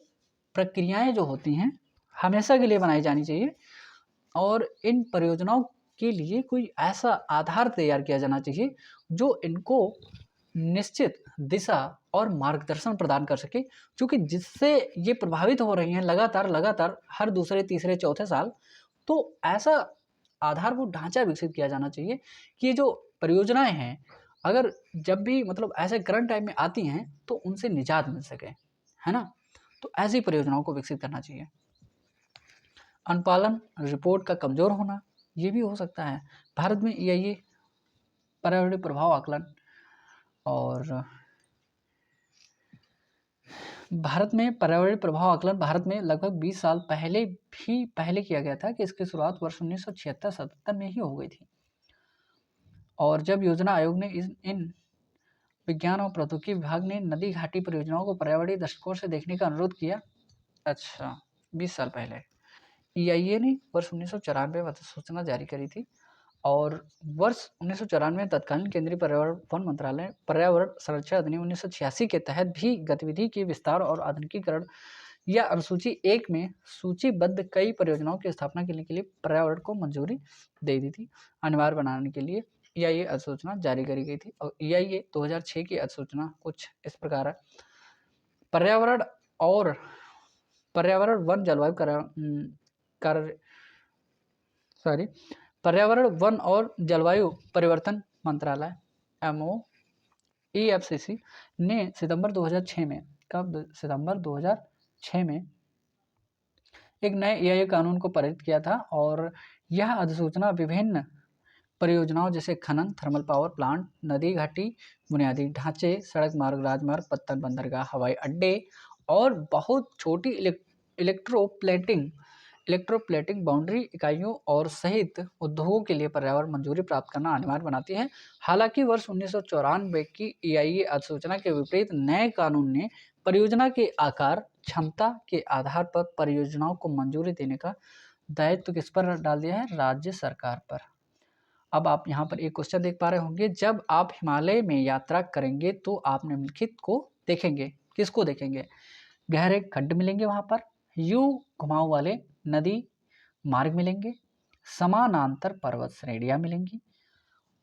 प्रक्रियाएं जो होती हैं हमेशा के लिए बनाई जानी चाहिए, और इन परियोजनाओं के लिए कोई ऐसा आधार तैयार किया जाना चाहिए जो इनको निश्चित दिशा और मार्गदर्शन प्रदान कर सके, क्योंकि जिससे ये प्रभावित हो रही हैं लगातार हर दूसरे तीसरे चौथे साल। तो ऐसा आधारभूत ढांचा विकसित किया जाना चाहिए कि ये जो परियोजनाएं हैं, अगर जब भी मतलब ऐसे करंट टाइम में आती हैं तो उनसे निजात मिल सके, है ना। तो ऐसी परियोजनाओं को विकसित करना चाहिए। अनुपालन रिपोर्ट का कमजोर होना, ये भी हो सकता है। भारत में EIA पर्यावरणीय प्रभाव आकलन, और भारत में पर्यावरणीय प्रभाव आकलन भारत में लगभग 20 साल पहले किया गया था, कि इसकी शुरुआत वर्ष 1976-77 में ही हो गई थी। और जब योजना आयोग ने इन विज्ञान और प्रौद्योगिकी विभाग ने नदी घाटी परियोजनाओं को पर्यावरणीय दृष्टिकोण से देखने का अनुरोध किया, अच्छा 20 साल पहले, EIA ने वर्ष 1994 में अधिसूचना जारी करी थी, और वर्ष 1994 में तत्कालीन केंद्रीय पर्यावरण वन मंत्रालय पर्यावरण संरक्षण अधिनियम 1986 के तहत भी गतिविधि के विस्तार और आधुनिकीकरण या अनुसूची 1 में सूचीबद्ध कई परियोजनाओं की स्थापना के लिए पर्यावरण को मंजूरी दे दी थी। अनिवार्य बनाने के लिए EIA अधिसूचना जारी करी गई थी, और EIA 2006 की अधिसूचना कुछ इस प्रकार है। पर्यावरण वन जलवायु पर्यावरण वन और जलवायु परिवर्तन मंत्रालय MOEFCC ने सितंबर 2006 में एक नए EIA कानून को पारित किया था, और यह अधिसूचना विभिन्न परियोजनाओं जैसे खनन, थर्मल पावर प्लांट, नदी घाटी बुनियादी ढांचे, सड़क मार्ग, राजमार्ग, पत्तन बंदरगाह, हवाई अड्डे और बहुत छोटी इलेक्ट्रोप्लेटिंग बाउंड्री इकाइयों और सहित उद्योगों के लिए पर्यावरण मंजूरी प्राप्त करना अनिवार्य बनाती है। हालांकि वर्ष 1994 की EIA अधिसूचना के विपरीत नए कानून ने परियोजना के आकार, क्षमता के आधार पर परियोजनाओं को मंजूरी देने का दायित्व किस पर डाल दिया है? राज्य सरकार पर। अब आप यहाँ पर एक क्वेश्चन देख पा रहे होंगे, जब आप हिमालय में यात्रा करेंगे तो आप निम्नलिखित को देखेंगे। किसको देखेंगे? गहरे खड्ड मिलेंगे, वहाँ पर यू घुमाव वाले नदी मार्ग मिलेंगे, समानांतर पर्वत श्रेणियां मिलेंगी,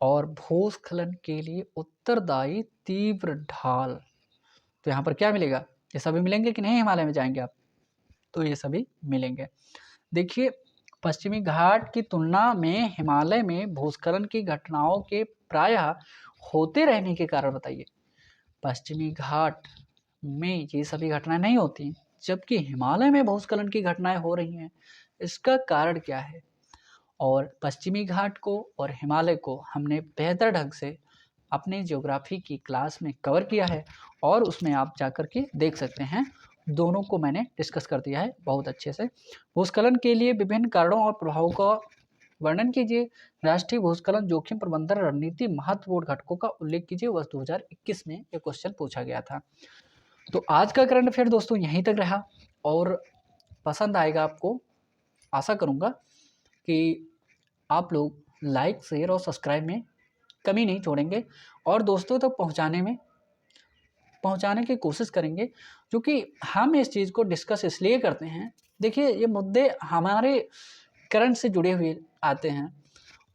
और भूस्खलन के लिए उत्तरदायी तीव्र ढाल। तो यहाँ पर क्या मिलेगा? ये सभी मिलेंगे कि नहीं? हिमालय में जाएंगे आप तो ये सभी मिलेंगे। देखिए, पश्चिमी घाट की तुलना में हिमालय में भूस्खलन की घटनाओं के प्रायः होते रहने के कारण बताइए। पश्चिमी घाट में ये सभी घटनाएं नहीं होती, जबकि हिमालय में भूस्खलन की घटनाएं हो रही हैं। इसका कारण क्या है? और पश्चिमी घाट को और हिमालय को हमने बेहतर ढंग से अपने ज्योग्राफी की क्लास में कवर किया है, और उसमें आप जाकर के देख सकते हैं। दोनों को मैंने डिस्कस कर दिया है बहुत अच्छे से। भूस्खलन के लिए विभिन्न कारणों और प्रभावों का वर्णन कीजिए। राष्ट्रीय भूस्खलन जोखिम प्रबंधन रणनीति महत्वपूर्ण घटकों का उल्लेख कीजिए। वर्ष 2021 में ये क्वेश्चन पूछा गया था। तो आज का करंट अफेयर दोस्तों यहीं तक रहा, और पसंद आएगा आपको। आशा करूँगा कि आप लोग लाइक, शेयर और सब्सक्राइब में कमी नहीं छोड़ेंगे, और दोस्तों तक पहुंचाने की कोशिश करेंगे, क्योंकि हम इस चीज़ को डिस्कस इसलिए करते हैं। देखिए, ये मुद्दे हमारे करंट से जुड़े हुए आते हैं,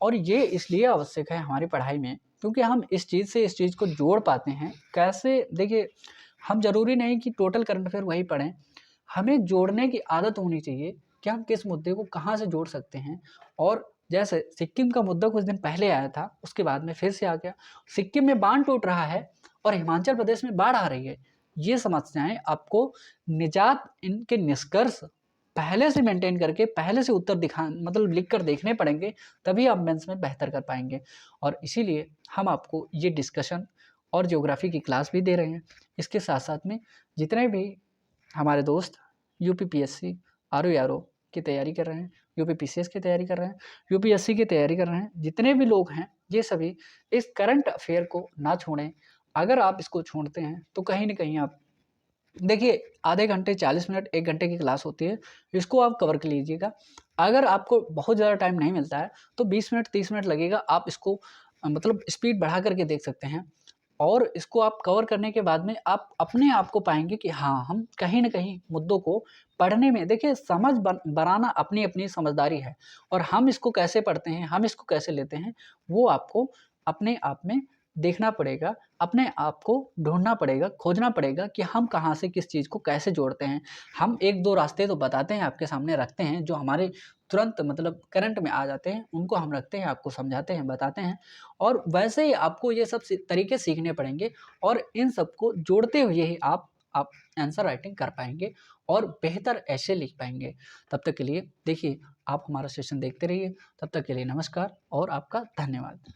और ये इसलिए आवश्यक है हमारी पढ़ाई में, क्योंकि हम इस चीज़ से इस चीज़ को जोड़ पाते हैं। कैसे? देखिए, हम ज़रूरी नहीं कि टोटल करंट अफेयर वही पढ़ें, हमें जोड़ने की आदत होनी चाहिए कि हम किस मुद्दे को कहाँ से जोड़ सकते हैं। और जैसे सिक्किम का मुद्दा कुछ दिन पहले आया था, उसके बाद में फिर से आ गया। सिक्किम में बांध टूट रहा है और हिमाचल प्रदेश में बाढ़ आ रही है। ये समस्याएं आपको निजात इनके निष्कर्ष पहले से मेंटेन करके, पहले से उत्तर लिख कर देखने पड़ेंगे, तभी आप मेंस में बेहतर कर पाएंगे। और इसीलिए हम आपको ये डिस्कशन और ज्योग्राफी की क्लास भी दे रहे हैं। इसके साथ साथ में जितने भी हमारे दोस्त यूपीपीएससी, आरओ की तैयारी कर रहे हैं, यूपीपीसीएस की तैयारी कर रहे हैं, यूपीएससी की तैयारी कर रहे हैं, जितने भी लोग हैं ये सभी इस करंट अफेयर को ना छोड़ें। अगर आप इसको छोड़ते हैं तो कहीं न कहीं आप देखिए, आधे घंटे 40 मिनट 1 घंटे की क्लास होती है, इसको आप कवर कर लीजिएगा। अगर आपको बहुत ज़्यादा टाइम नहीं मिलता है तो 20 मिनट 30 मिनट लगेगा, आप इसको मतलब स्पीड बढ़ा करके देख सकते हैं। और इसको आप कवर करने के बाद में आप अपने आप को पाएँगे कि हाँ, हम कहीं न कहीं मुद्दों को पढ़ने में देखिए समझ बनाना अपनी-अपनी समझदारी है और हम इसको कैसे पढ़ते हैं, हम इसको कैसे लेते हैं, वो आपको अपने आप में देखना पड़ेगा, अपने आप को ढूँढना पड़ेगा, खोजना पड़ेगा कि हम कहाँ से किस चीज़ को कैसे जोड़ते हैं। हम 1-2 रास्ते तो बताते हैं, आपके सामने रखते हैं, जो हमारे तुरंत मतलब करंट में आ जाते हैं, उनको हम रखते हैं, आपको समझाते हैं, बताते हैं और वैसे ही आपको ये सब तरीके सीखने पड़ेंगे और इन सबको जोड़ते हुए ही आप आंसर राइटिंग कर पाएँगे और बेहतर ऐसे लिख पाएँगे। तब तक के लिए देखिए, आप हमारा सेशन देखते रहिए। तब तक के लिए नमस्कार और आपका धन्यवाद।